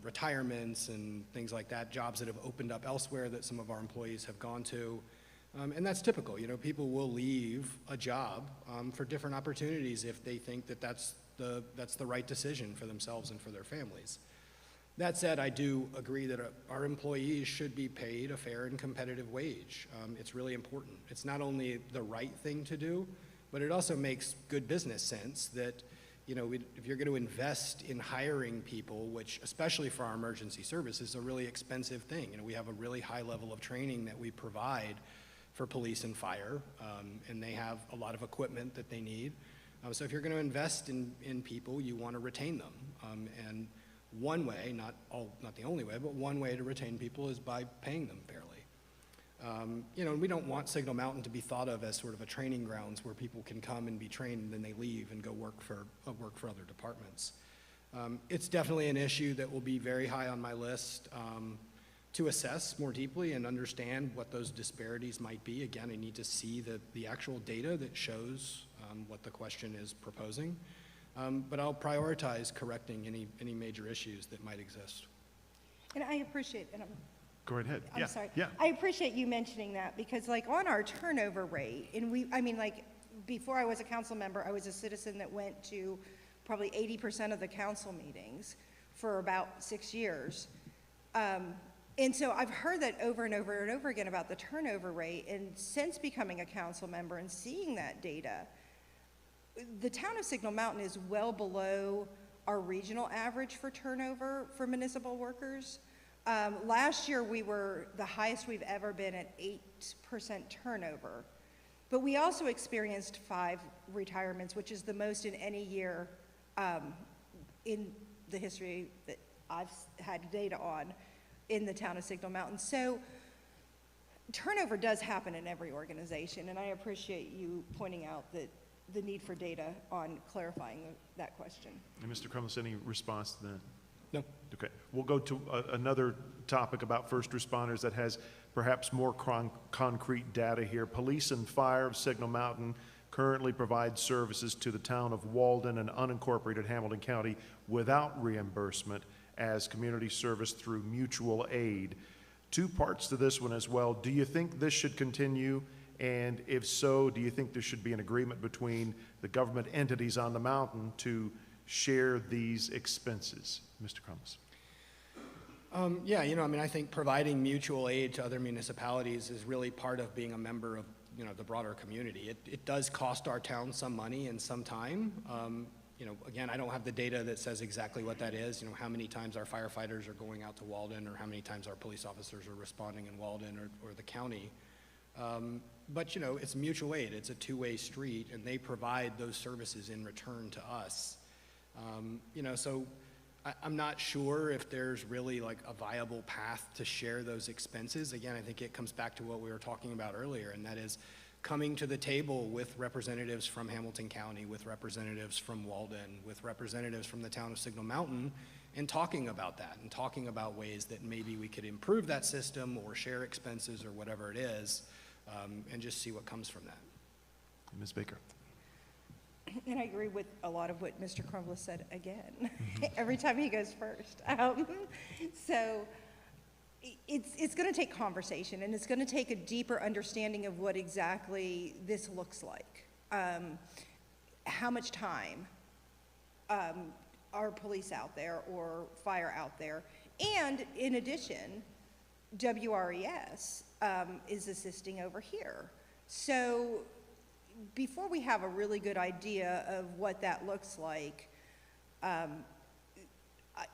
retirements and things like that, jobs that have opened up elsewhere that some of our employees have gone to. And that's typical. People will leave a job for different opportunities if they think that that's the right decision for themselves and for their families. That said, I do agree that our employees should be paid a fair and competitive wage. It's really important. It's not only the right thing to do, but it also makes good business sense that if you're going to invest in hiring people, which especially for our emergency service is a really expensive thing. We have a really high level of training that we provide for police and fire, and they have a lot of equipment that they need. So if you're going to invest in people, you want to retain them. And one way, not the only way, but one way to retain people is by paying them fairly. And we don't want Signal Mountain to be thought of as sort of a training grounds where people can come and be trained and then they leave and go work for other departments. It's definitely an issue that will be very high on my list to assess more deeply and understand what those disparities might be. Again, I need to see the actual data that shows what the question is proposing. But I'll prioritize correcting any major issues that might exist. And I appreciate, Go right ahead. I'm sorry. Yeah. I appreciate you mentioning that because on our turnover rate, and before I was a council member, I was a citizen that went to probably 80% of the council meetings for about 6 years. And so I've heard that over and over and over again about the turnover rate, and since becoming a council member and seeing that data, the town of Signal Mountain is well below our regional average for turnover for municipal workers. Last year, we were the highest we've ever been at 8% turnover. But we also experienced 5 retirements, which is the most in any year in the history that I've had data on in the town of Signal Mountain. So turnover does happen in every organization, and I appreciate you pointing out that the need for data on clarifying that question. And Mr. Crumbliss, any response to that? No. Okay. We'll go to another topic about first responders that has perhaps more concrete data here. Police and Fire of Signal Mountain currently provide services to the town of Walden and unincorporated Hamilton County without reimbursement as community service through mutual aid. 2 parts to this one as well. Do you think this should continue? And if so, do you think there should be an agreement between the government entities on the mountain to share these expenses? Mr. Crumbliss. Yeah, I think providing mutual aid to other municipalities is really part of being a member of, the broader community. It does cost our town some money and some time. Again, I don't have the data that says exactly what that is, how many times our firefighters are going out to Walden or how many times our police officers are responding in Walden or the county. But, it's mutual aid. It's a two-way street, and they provide those services in return to us. So I'm not sure if there's really like a viable path to share those expenses. Again, I think it comes back to what we were talking about earlier, and that is coming to the table with representatives from Hamilton County, with representatives from Walden, with representatives from the town of Signal Mountain, and talking about that, and talking about ways that maybe we could improve that system or share expenses or whatever it is, and just see what comes from that. Ms. Baker. And I agree with a lot of what Mr. Crumbliss said again, every time he goes first. So it's going to take conversation, and it's going to take a deeper understanding of what exactly this looks like. How much time are police out there or fire out there? And in addition, WRES is assisting over here. So before we have a really good idea of what that looks like,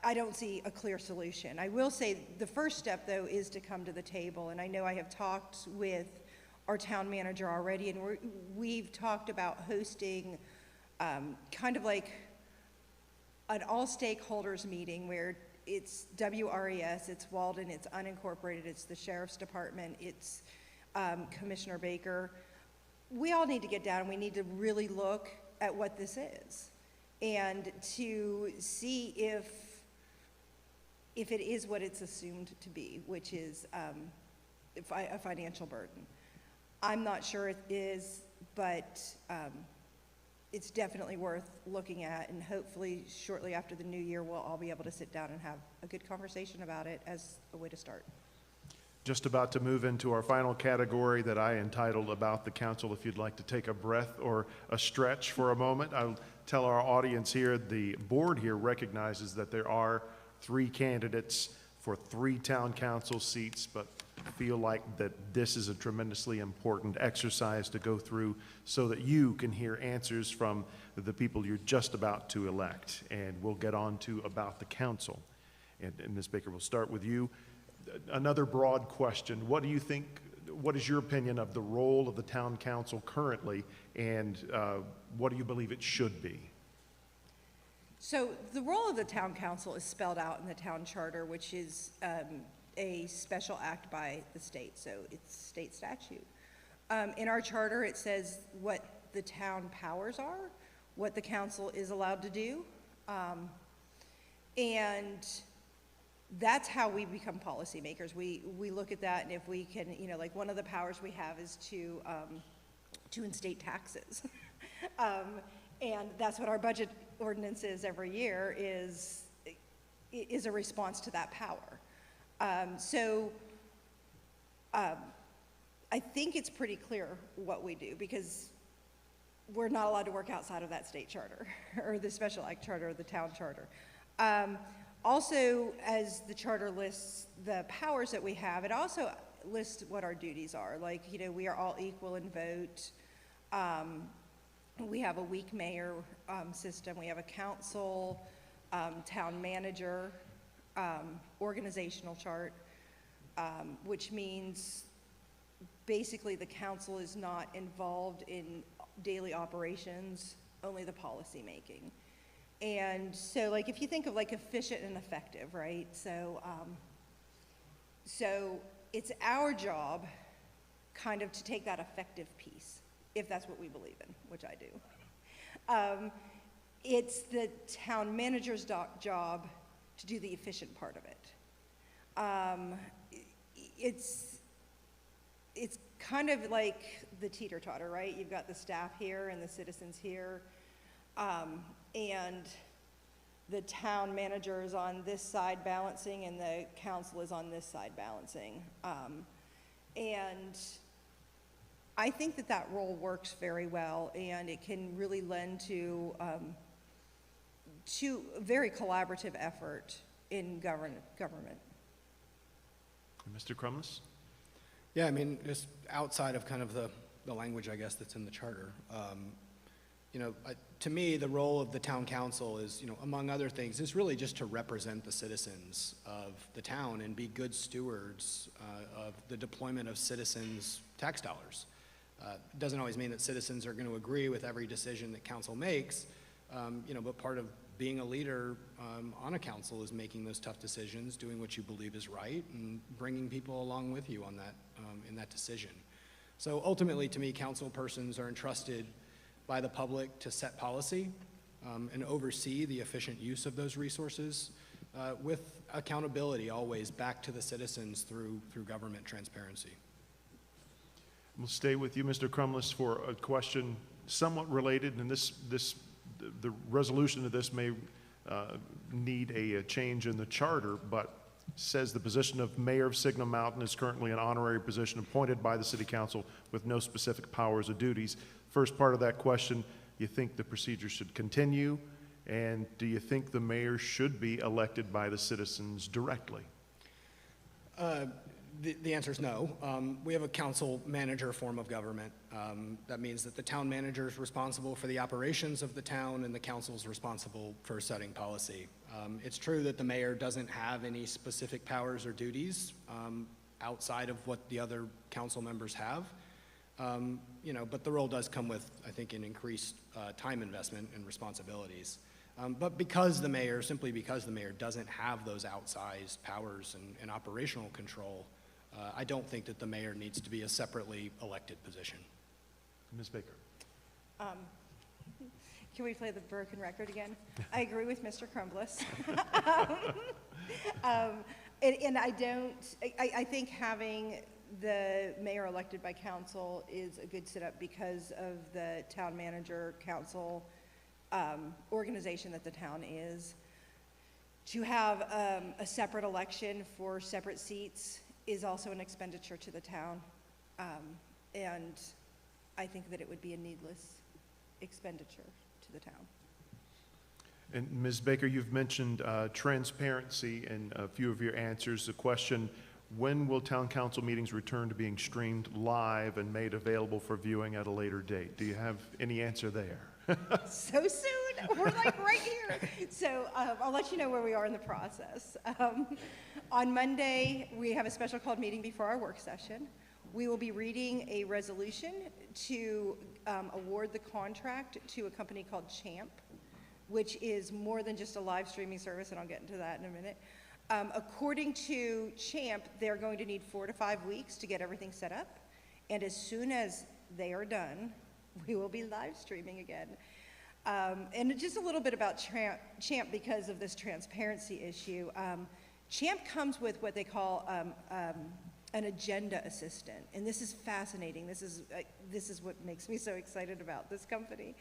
I don't see a clear solution. I will say the first step, though, is to come to the table. And I know I have talked with our town manager already, and we've talked about hosting kind of like an all stakeholders meeting where it's WRES, it's Walden, it's unincorporated, it's the Sheriff's Department, it's Commissioner Baker. We all need to get down and we need to really look at what this is and to see if it is what it's assumed to be, which is a financial burden. I'm not sure it is, but it's definitely worth looking at, and hopefully shortly after the new year, we'll all be able to sit down and have a good conversation about it as a way to start. Just about to move into our final category that I entitled About the Council. If you'd like to take a breath or a stretch for a moment, I'll tell our audience here, the board here recognizes that there are 3 candidates for 3 town council seats, but feel like that this is a tremendously important exercise to go through so that you can hear answers from the people you're just about to elect. And we'll get on to About the Council. And Ms. Baker, we'll start with you. Another broad question. What do you think, what is your opinion of the role of the town council currently, and what do you believe it should be? So the role of the town council is spelled out in the town charter, which is a special act by the state, so it's state statute. In our charter, it says what the town powers are, what the council is allowed to do, and that's how we become policymakers. We look at that, and if we can, like one of the powers we have is to instate taxes. And that's what our budget ordinance is every year, is a response to that power. I think it's pretty clear what we do, because we're not allowed to work outside of that state charter or the special act charter or the town charter. Also, as the charter lists the powers that we have, it also lists what our duties are. Like, we are all equal in vote. We have a weak mayor system. We have a council, town manager, organizational chart, which means basically the council is not involved in daily operations, only the policy making. And so, like, if you think of like efficient and effective, right? So it's our job kind of to take that effective piece, if that's what we believe in, which I do. It's the town manager's job to do the efficient part of it. It's kind of like the teeter-totter, right? You've got the staff here and the citizens here, and the town manager is on this side balancing and the council is on this side balancing. And I think that role works very well, and it can really lend to a very collaborative effort in government. Mr. Crumbliss? Yeah, I mean, just outside of kind of the language, I guess, that's in the charter, to me, the role of the town council is, among other things, is really just to represent the citizens of the town and be good stewards of the deployment of citizens' tax dollars. It doesn't always mean that citizens are going to agree with every decision that council makes, but part of being a leader on a council is making those tough decisions, doing what you believe is right, and bringing people along with you on that, in that decision. So ultimately, to me, council persons are entrusted by the public to set policy and oversee the efficient use of those resources with accountability always back to the citizens through government transparency. We'll stay with you, Mr. Crumbliss, for a question somewhat related, and the resolution of this may need a change in the charter, but says the position of mayor of Signal Mountain is currently an honorary position appointed by the city council with no specific powers or duties. First part of that question, you think the procedure should continue, and do you think the mayor should be elected by the citizens directly? The answer is no. We have a council manager form of government. That means that the town manager is responsible for the operations of the town and the council is responsible for setting policy. It's true that the mayor doesn't have any specific powers or duties outside of what the other council members have. But the role does come with, I think, an increased time investment and responsibilities. But simply because the mayor doesn't have those outsized powers and operational control, I don't think that the mayor needs to be a separately elected position. Ms. Baker. Can we play the broken record again? I agree with Mr. Crumbliss. And I think having the mayor elected by council is a good setup because of the town manager council organization that the town is. To have a separate election for separate seats is also an expenditure to the town. And I think that it would be a needless expenditure to the town. And Ms. Baker, you've mentioned transparency in a few of your answers. The question, when will town council meetings return to being streamed live and made available for viewing at a later date? Do you have any answer there? So soon? We're like right here. So I'll let you know where we are in the process. On Monday, we have a special called meeting before our work session. We will be reading a resolution to award the contract to a company called Champ, which is more than just a live streaming service, and I'll get into that in a minute. According to Champ, they're going to need 4 to 5 weeks to get everything set up, and as soon as they are done, we will be live streaming again. And just a little bit about Champ because of this transparency issue. Champ comes with what they call an agenda assistant, and this is fascinating. This is what makes me so excited about this company.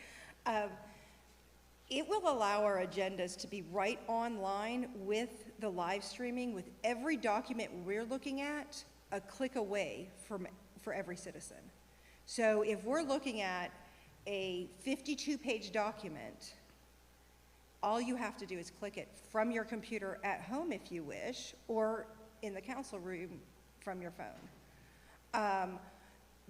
It will allow our agendas to be right online with the live streaming, with every document we're looking at a click away for every citizen. So if we're looking at a 52-page document, all you have to do is click it from your computer at home if you wish, or in the council room from your phone.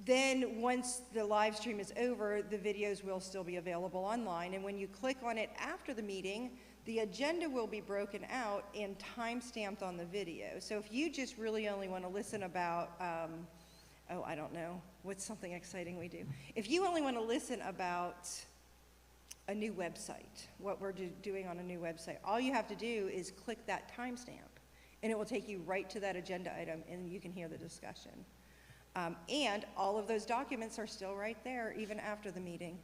Then once the live stream is over, the videos will still be available online, and when you click on it after the meeting, the agenda will be broken out and time-stamped on the video. So if you just really only want to listen about, I don't know, what's something exciting we do? If you only want to listen about a new website, what we're doing on a new website, all you have to do is click that timestamp, and it will take you right to that agenda item, and you can hear the discussion. And all of those documents are still right there, even after the meeting.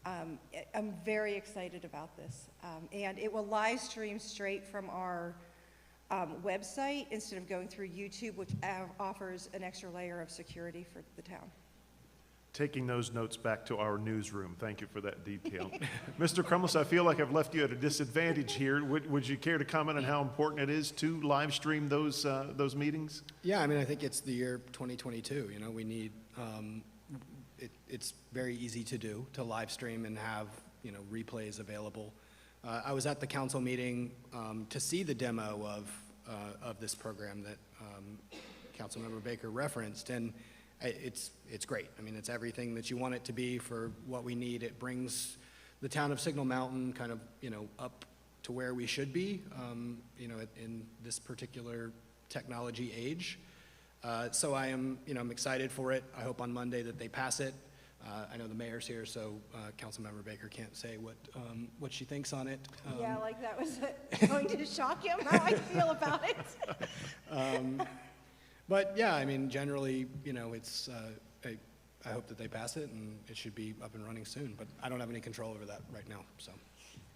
I'm very excited about this. And it will live stream straight from our website instead of going through YouTube, which offers an extra layer of security for the town. Taking those notes back to our newsroom. Thank you for that detail. Mr. Crumbliss, I feel like I've left you at a disadvantage here. Would you care to comment on how important it is to live stream those meetings? Yeah, I mean, I think it's the year 2022. You know, we need, it's very easy to do, to live stream and have, replays available. I was at the council meeting to see the demo of this program that Councilmember Baker referenced, and it's great. I mean, it's everything that you want it to be for what we need. It brings the town of Signal Mountain kind of, up to where we should be, in this particular technology age. So I'm excited for it. I hope on Monday that they pass it. I know the mayor's here, so Councilmember Baker can't say what she thinks on it. Yeah, like that was going to shock him, how I feel about it. But yeah, I mean, generally, it's I hope that they pass it, and it should be up and running soon. But I don't have any control over that right now, so.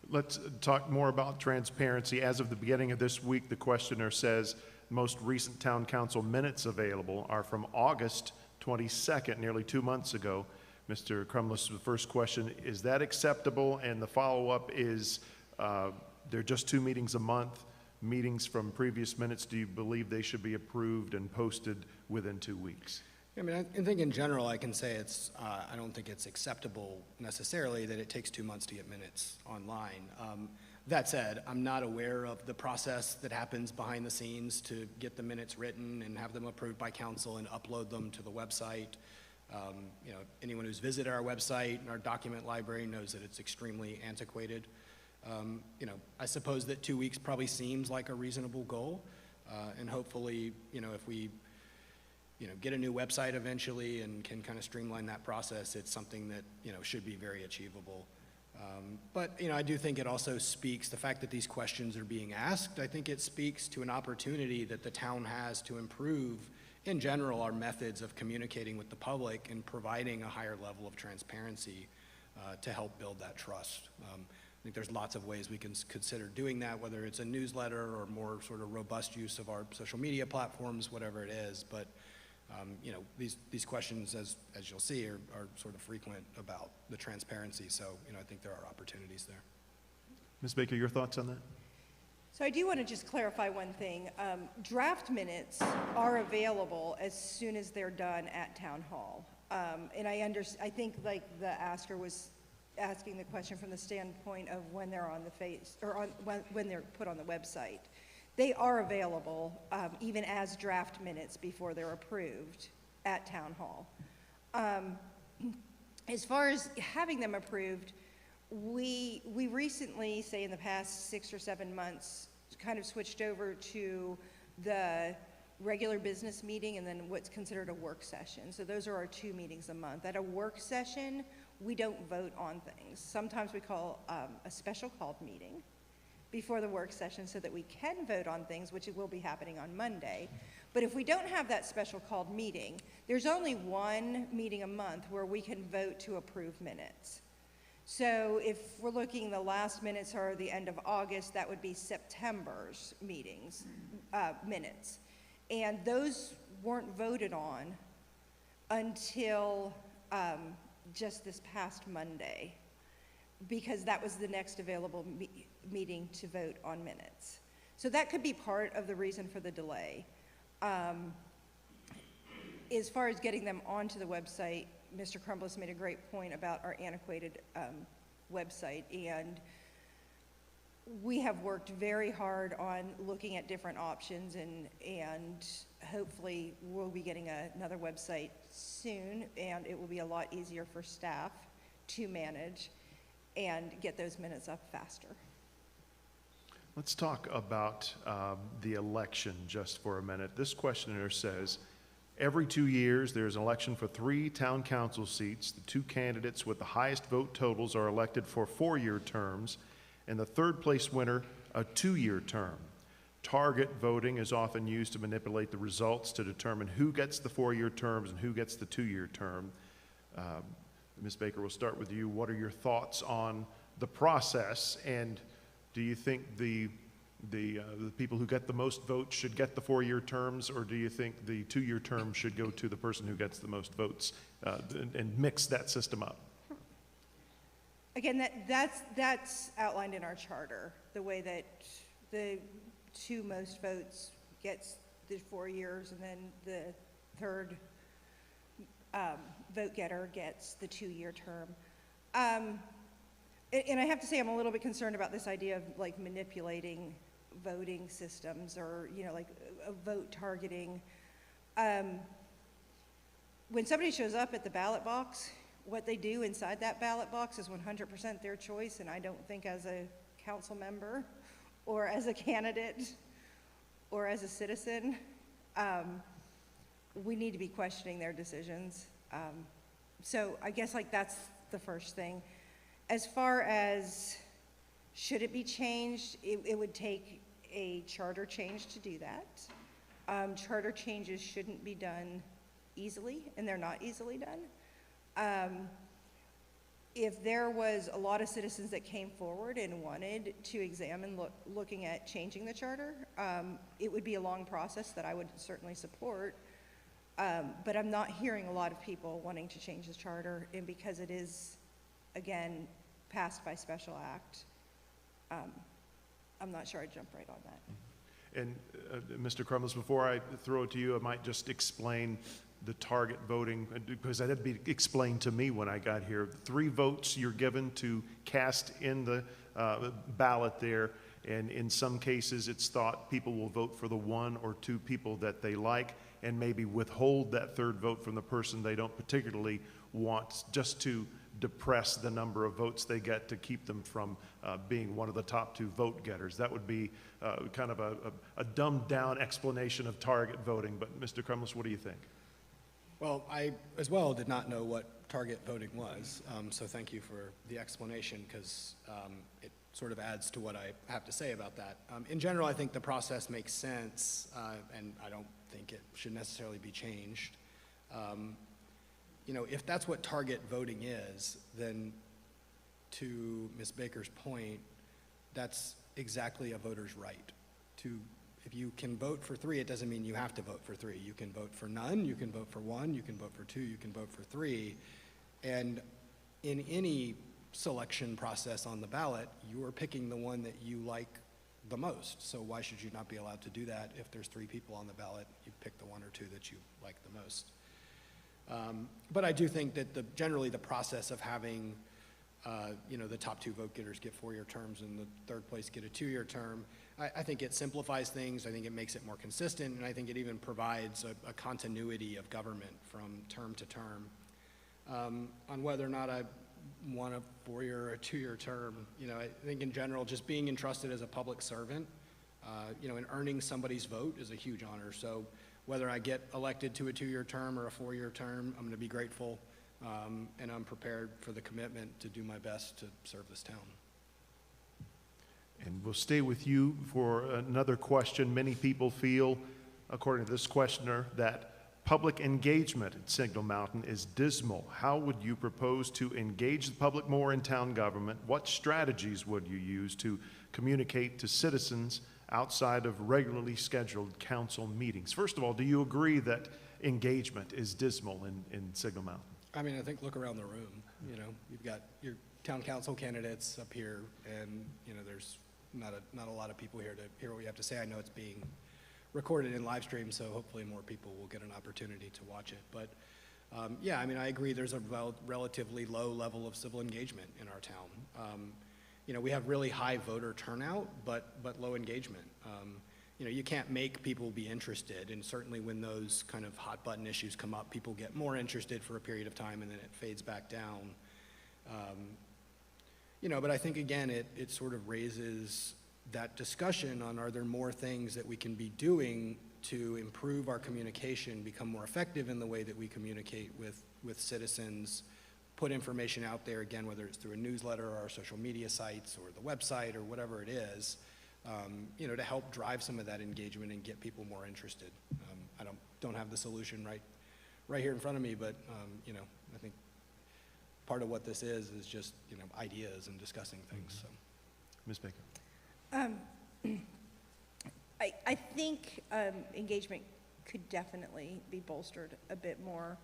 Let's talk more about transparency. As of the beginning of this week, the questioner says most recent town council minutes available are from August 22nd, nearly 2 months ago. Mr. Crumbliss, the first question, is that acceptable? And the follow-up is, they're just 2 meetings a month. Meetings from previous minutes, do you believe they should be approved and posted within 2 weeks? I mean, I think in general, I can say it's, I don't think it's acceptable necessarily that it takes 2 months to get minutes online. That said, I'm not aware of the process that happens behind the scenes to get the minutes written and have them approved by council and upload them to the website. You know, anyone who's visited our website and our document library knows that it's extremely antiquated. You know, I suppose that 2 weeks probably seems like a reasonable goal, and hopefully, you know, if we get a new website eventually and can kind of streamline that process, it's something that, should be very achievable. But, I do think it also speaks, the fact that these questions are being asked, I think it speaks to an opportunity that the town has to improve, in general, our methods of communicating with the public and providing a higher level of transparency to help build that trust. I think there's lots of ways we can consider doing that, whether it's a newsletter or more sort of robust use of our social media platforms, whatever it is. But these questions, as you'll see, are sort of frequent about the transparency. So, I think there are opportunities there. Ms. Baker, your thoughts on that? So I do want to just clarify one thing. Draft minutes are available as soon as they're done at Town Hall. And I think like the asker was asking the question from the standpoint of when they're on the face, or when they're put on the website. They are available even as draft minutes before they're approved at Town Hall. As far as having them approved, we recently, say in the past 6 or 7 months, kind of switched over to the regular business meeting and then what's considered a work session. So those are our 2 meetings a month. At a work session, we don't vote on things. Sometimes we call a special called meeting before the work session so that we can vote on things, which will be happening on Monday. But if we don't have that special called meeting, there's only 1 meeting a month where we can vote to approve minutes. So if we're looking, the last minutes are the end of August, that would be September's meetings, minutes. And those weren't voted on until just this past Monday, because that was the next available meeting to vote on minutes. So that could be part of the reason for the delay. As far as getting them onto the website, Mr. Crumbliss made a great point about our antiquated website, and we have worked very hard on looking at different options, and hopefully we'll be getting another website soon, and it will be a lot easier for staff to manage and get those minutes up faster. Let's talk about the election just for a minute. This questioner says, every 2 years, there's an election for 3 town council seats. The 2 candidates with the highest vote totals are elected for 4-year terms, and the 3rd place winner, a 2-year term. Target voting is often used to manipulate the results to determine who gets the 4-year terms and who gets the 2-year term. Ms. Baker, we'll start with you. What are your thoughts on the process, and do you think the people who get the most votes should get the 4-year terms, or do you think the 2-year term should go to the person who gets the most votes, and mix that system up? Again, that's outlined in our charter, the way that the 2 most votes gets the 4 years, and then the 3rd vote getter gets the 2-year term. And I have to say, I'm a little bit concerned about this idea of like manipulating voting systems, or like a vote targeting. When somebody shows up at the ballot box, what they do inside that ballot box is 100% their choice, and I don't think as a council member or as a candidate or as a citizen, we need to be questioning their decisions. So I guess like that's the first thing. As far as should it be changed, it would take a charter change to do that. Charter changes shouldn't be done easily, and they're not easily done. If there was a lot of citizens that came forward and wanted to examine looking at changing the charter, it would be a long process that I would certainly support. But I'm not hearing a lot of people wanting to change the charter, and because it is, again, passed by special act, I'm not sure I'd jump right on that. And Mr. Crumbliss, before I throw it to you, I might just explain the target voting, because that had to be explained to me when I got here. 3 votes you're given to cast in the ballot there, and in some cases it's thought people will vote for the 1 or 2 people that they like, and maybe withhold that 3rd vote from the person they don't particularly want, just to depress the number of votes they get to keep them from being one of the top 2 vote getters. That would be kind of a dumbed down explanation of target voting. But Mr. Crumbliss, what do you think? Well, I as well did not know what target voting was, so thank you for the explanation, because it sort of adds to what I have to say about that. In general, I think the process makes sense, and I don't think it should necessarily be changed. You know, if that's what target voting is, then to Ms. Baker's point, that's exactly a voter's right. If you can vote for 3, it doesn't mean you have to vote for 3. You can vote for none, you can vote for 1, you can vote for 2, you can vote for 3. And in any selection process on the ballot, you are picking the one that you like the most. So why should you not be allowed to do that? If there's 3 people on the ballot, you pick the 1 or 2 that you like the most. But I do think that generally the process of having you know, the top 2 vote getters get 4-year terms and the 3rd place get a 2-year term, I think it simplifies things. I think it makes it more consistent, and I think it even provides a continuity of government from term to term. On whether or not I want a 4-year or a 2-year term, you know, I think in general, just being entrusted as a public servant, you know, and earning somebody's vote is a huge honor. So whether I get elected to a 2-year term or a 4-year term, I'm going to be grateful, and I'm prepared for the commitment to do my best to serve this town. And we'll stay with you for another question. Many people feel, according to this questioner, that public engagement at Signal Mountain is dismal. How would you propose to engage the public more in town government? What strategies would you use to communicate to citizens outside of regularly scheduled council meetings? First of all, do you agree that engagement is dismal in Signal Mountain? I mean, I think look around the room. You know, you've got your town council candidates up here, and you know, there's not a lot of people here to hear what we have to say. I know it's being recorded in live stream, so hopefully more people will get an opportunity to watch it. But yeah, I mean, I agree there's a relatively low level of civil engagement in our town. You know, we have really high voter turnout, but low engagement. You know, you can't make people be interested, and certainly when those kind of hot button issues come up, people get more interested for a period of time and then it fades back down. You know, but I think again, it sort of raises that discussion on, are there more things that we can be doing to improve our communication, become more effective in the way that we communicate with citizens, put information out there, again, whether it's through a newsletter or our social media sites or the website or whatever it is, you know, to help drive some of that engagement and get people more interested. I don't have the solution right here in front of me, but you know, I think part of what this is just, you know, ideas and discussing things. So, Ms. Baker. I think engagement could definitely be bolstered a bit more.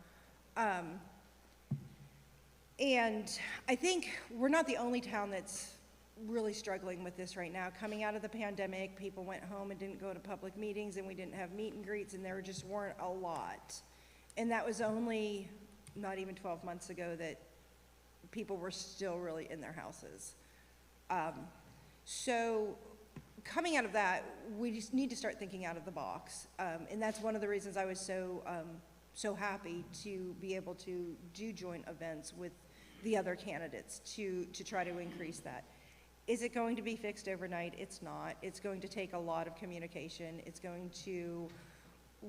And I think we're not the only town that's really struggling with this right now. Coming out of the pandemic, people went home and didn't go to public meetings, and we didn't have meet and greets, and there just weren't a lot. And that was only not even 12 months ago that people were still really in their houses. So coming out of that, we just need to start thinking out of the box. And that's one of the reasons I was so happy to be able to do joint events with the other candidates to try to increase that. Is it going to be fixed overnight? It's not. It's going to take a lot of communication. It's going to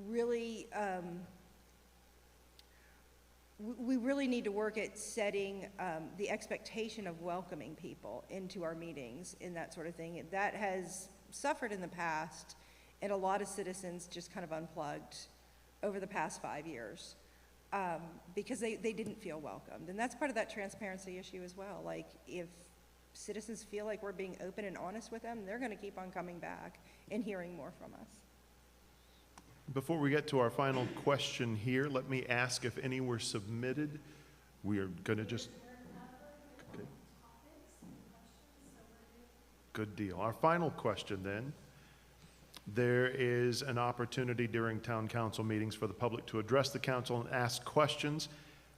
really, we really need to work at setting the expectation of welcoming people into our meetings and that sort of thing. That has suffered in the past, and a lot of citizens just kind of unplugged over the past 5 years. because they didn't feel welcomed. And that's part of that transparency issue as well. Like, if citizens feel like we're being open and honest with them, they're going to keep on coming back and hearing more from us. Before we get to our final question here, let me ask if any were submitted. We are going to just... Okay. Good deal. Our final question then. There is an opportunity during town council meetings for the public to address the council and ask questions.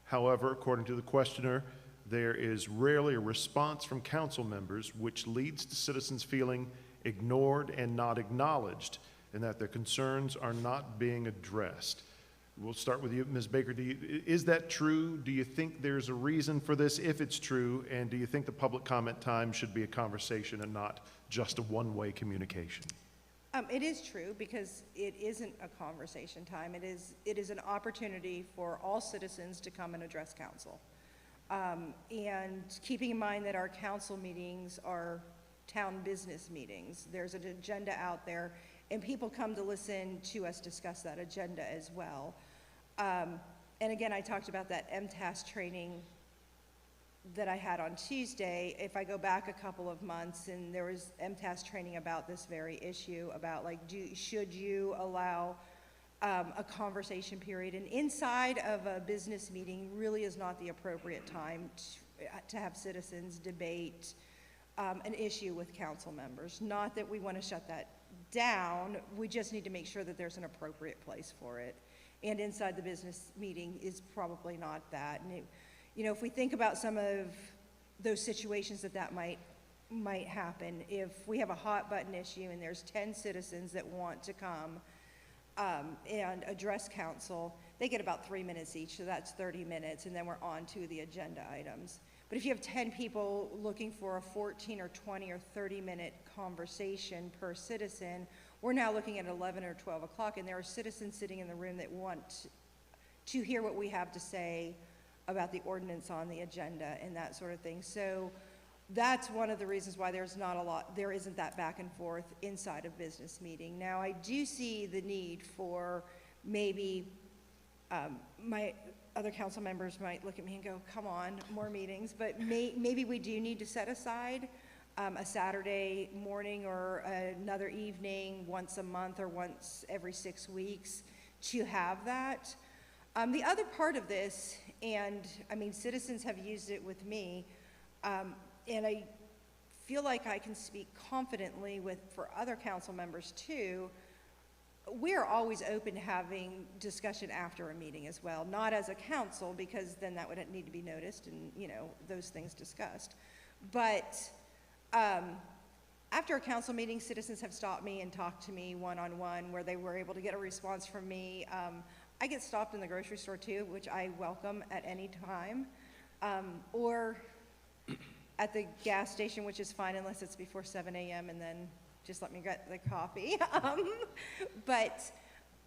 However, according to the questioner, there is rarely a response from council members, which leads to citizens feeling ignored and not acknowledged, and that their concerns are not being addressed. We'll start with you, Ms. Baker. Is that true? Do you think there's a reason for this, if it's true? And do you think the public comment time should be a conversation and not just a one-way communication? It is true, because it isn't a conversation time. It is an opportunity for all citizens to come and address council. And keeping in mind that our council meetings are town business meetings, there's an agenda out there, and people come to listen to us discuss that agenda as well. And again, I talked about that MTAS training that I had on Tuesday. If I go back a couple of months, and there was MTAS training about this very issue, about like, should you allow a conversation period, and inside of a business meeting really is not the appropriate time to have citizens debate an issue with council members. Not that we want to shut that down, we just need to make sure that there's an appropriate place for it. And inside the business meeting is probably not that. And you know, if we think about some of those situations that might happen, if we have a hot button issue and there's 10 citizens that want to come and address council, they get about 3 minutes each, so that's 30 minutes, and then we're on to the agenda items. But if you have 10 people looking for a 14 or 20 or 30-minute conversation per citizen, we're now looking at 11 or 12 o'clock, and there are citizens sitting in the room that want to hear what we have to say about the ordinance on the agenda and that sort of thing. So that's one of the reasons why there isn't that back and forth inside a business meeting. Now, I do see the need for maybe my other council members might look at me and go, come on, more meetings, but maybe we do need to set aside a Saturday morning or another evening once a month or once every 6 weeks to have that. The other part of this, and I mean, citizens have used it with me, and I feel like I can speak confidently for other council members too, we're always open to having discussion after a meeting as well. Not as a council, because then that would need to be noticed and, you know, those things discussed. But after a council meeting, citizens have stopped me and talked to me one-on-one where they were able to get a response from me. I get stopped in the grocery store too, which I welcome at any time. Or at the gas station, which is fine unless it's before 7 a.m. and then just let me get the coffee. But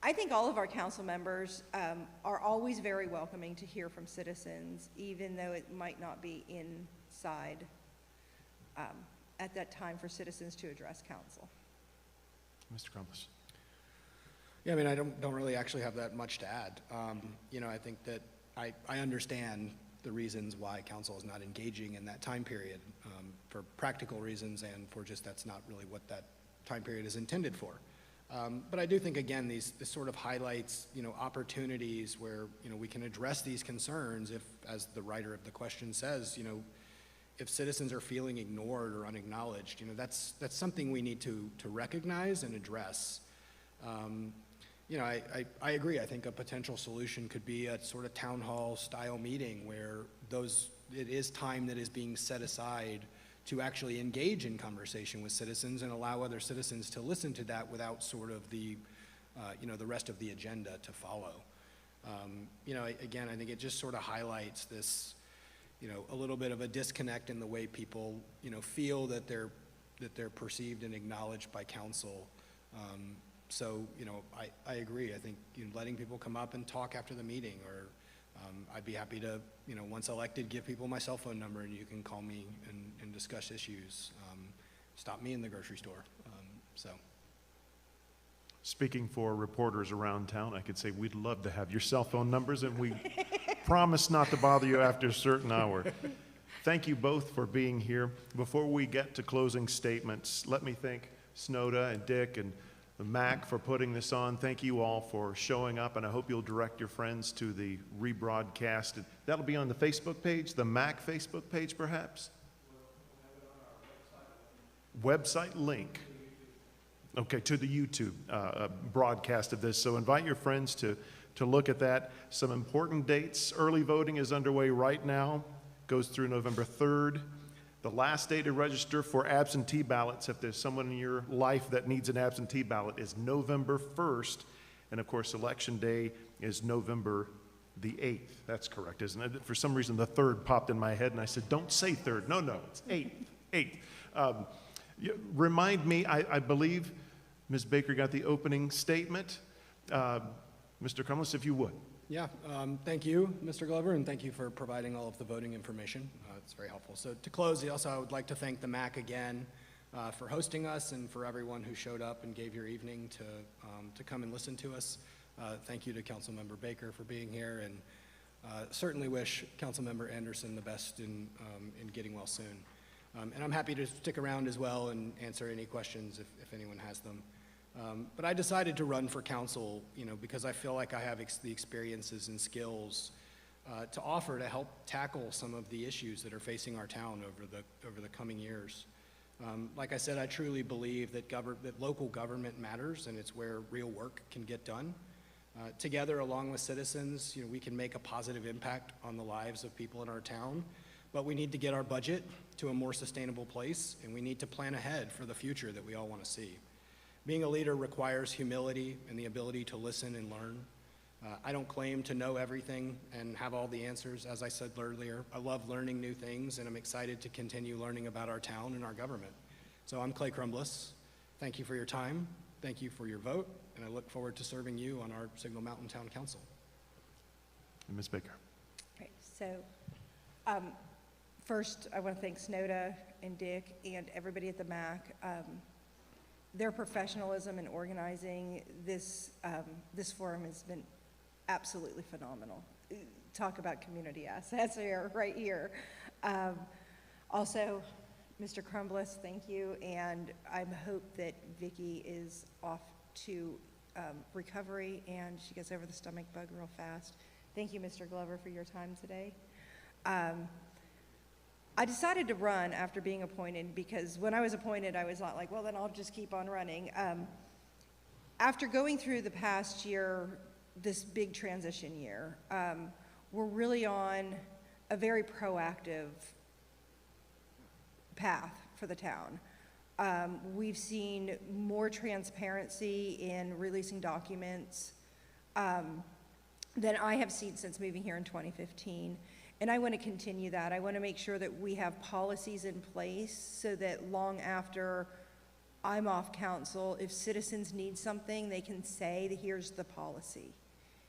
I think all of our council members are always very welcoming to hear from citizens, even though it might not be inside at that time for citizens to address council. Mr. Crumbliss. Yeah, I mean, I don't really actually have that much to add. You know, I think that I understand the reasons why council is not engaging in that time period for practical reasons, and for just that's not really what that time period is intended for. But I do think, again, this sort of highlights, you know, opportunities where, you know, we can address these concerns if, as the writer of the question says, you know, if citizens are feeling ignored or unacknowledged, you know, that's something we need to recognize and address. You know, I agree. I think a potential solution could be a sort of town hall style meeting where it is time that is being set aside to actually engage in conversation with citizens and allow other citizens to listen to that without sort of the, you know, the rest of the agenda to follow. You know, again, I think it just sort of highlights this, you know, a little bit of a disconnect in the way people, you know, feel that they're perceived and acknowledged by council. So, you know, I agree. I think, you know, letting people come up and talk after the meeting, or I'd be happy to, you know, once elected, give people my cell phone number and you can call me and discuss issues. Stop me in the grocery store. So, Speaking for reporters around town, I could say we'd love to have your cell phone numbers, and we promise not to bother you after a certain hour. Thank you both for being here. Before we get to closing statements, let me thank Snowda and Dick and the MAC for putting this on. Thank you all for showing up, and I hope you'll direct your friends to the rebroadcast. That'll be on the Facebook page, the MAC Facebook page, perhaps? Website link. Okay, to the YouTube broadcast of this. So invite your friends to look at that. Some important dates. Early voting is underway right now. Goes through November 3rd. The last day to register for absentee ballots, if there's someone in your life that needs an absentee ballot, is November 1st. And of course, Election Day is November the 8th. That's correct, isn't it? For some reason, the 3rd popped in my head, and I said, don't say 3rd. No, it's 8th. Remind me, I believe Ms. Baker got the opening statement. Mr. Crumbliss, if you would. Yeah, thank you, Mr. Glover, and thank you for providing all of the voting information. It's very helpful. So to close, also I would like to thank the MAC again for hosting us and for everyone who showed up and gave your evening to come and listen to us. Thank you to Councilmember Baker for being here, and certainly wish Councilmember Anderson the best in getting well soon. And I'm happy to stick around as well and answer any questions if anyone has them. But I decided to run for council, because I feel like I have the experiences and skills to offer to help tackle some of the issues that are facing our town over the coming years. Like I said, I truly believe that local government matters, and it's where real work can get done. Together, along with citizens, we can make a positive impact on the lives of people in our town. But we need to get our budget to a more sustainable place, and we need to plan ahead for the future that we all want to see. Being a leader requires humility and the ability to listen and learn. I don't claim to know everything and have all the answers. As I said earlier, I love learning new things, and I'm excited to continue learning about our town and our government. So I'm Clay Crumbliss. Thank you for your time. Thank you for your vote, and I look forward to serving you on our Signal Mountain Town Council. And Ms. Baker. Great. So, first, I want to thank Snowda and Dick and everybody at the MAC. Their professionalism in organizing this forum has been absolutely phenomenal. Talk about community assets here, right here. Also, Mr. Crumbliss, thank you, and I hope that Vicki is off to recovery and she gets over the stomach bug real fast. Thank you, Mr. Glover, for your time today. I decided to run after being appointed because when I was appointed, I was not like, well, then I'll just keep on running. After going through the past year, this big transition year, we're really on a very proactive path for the town. We've seen more transparency in releasing documents than I have seen since moving here in 2015. And I want to continue that. I want to make sure that we have policies in place so that long after I'm off council, if citizens need something, they can say, here's the policy.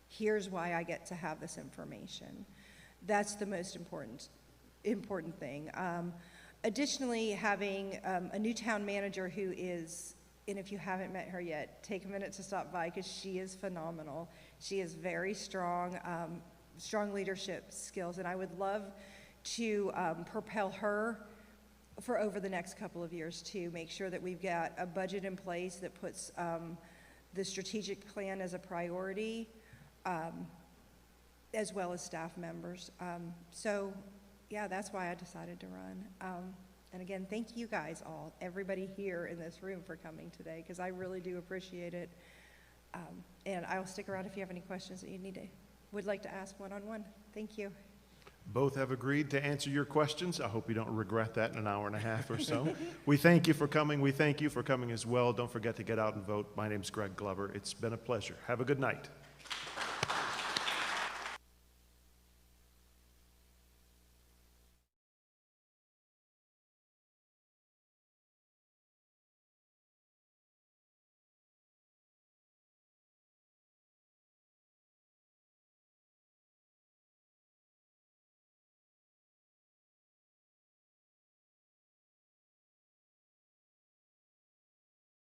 Here's why I get to have this information. That's the most important thing. Additionally, having a new town manager who is, and if you haven't met her yet, take a minute to stop by because she is phenomenal. She is very strong, strong leadership skills, and I would love to propel her for over the next couple of years to make sure that we've got a budget in place that puts the strategic plan as a priority, as well as staff members. So yeah, that's why I decided to run. And again, thank you guys all, everybody here in this room for coming today, because I really do appreciate it. And I'll stick around if you have any questions that you would like to ask one-on-one. Thank you. Both have agreed to answer your questions. I hope you don't regret that in an hour and a half or so. We thank you for coming. We thank you for coming as well. Don't forget to get out and vote. My name's Greg Glover. It's been a pleasure. Have a good night.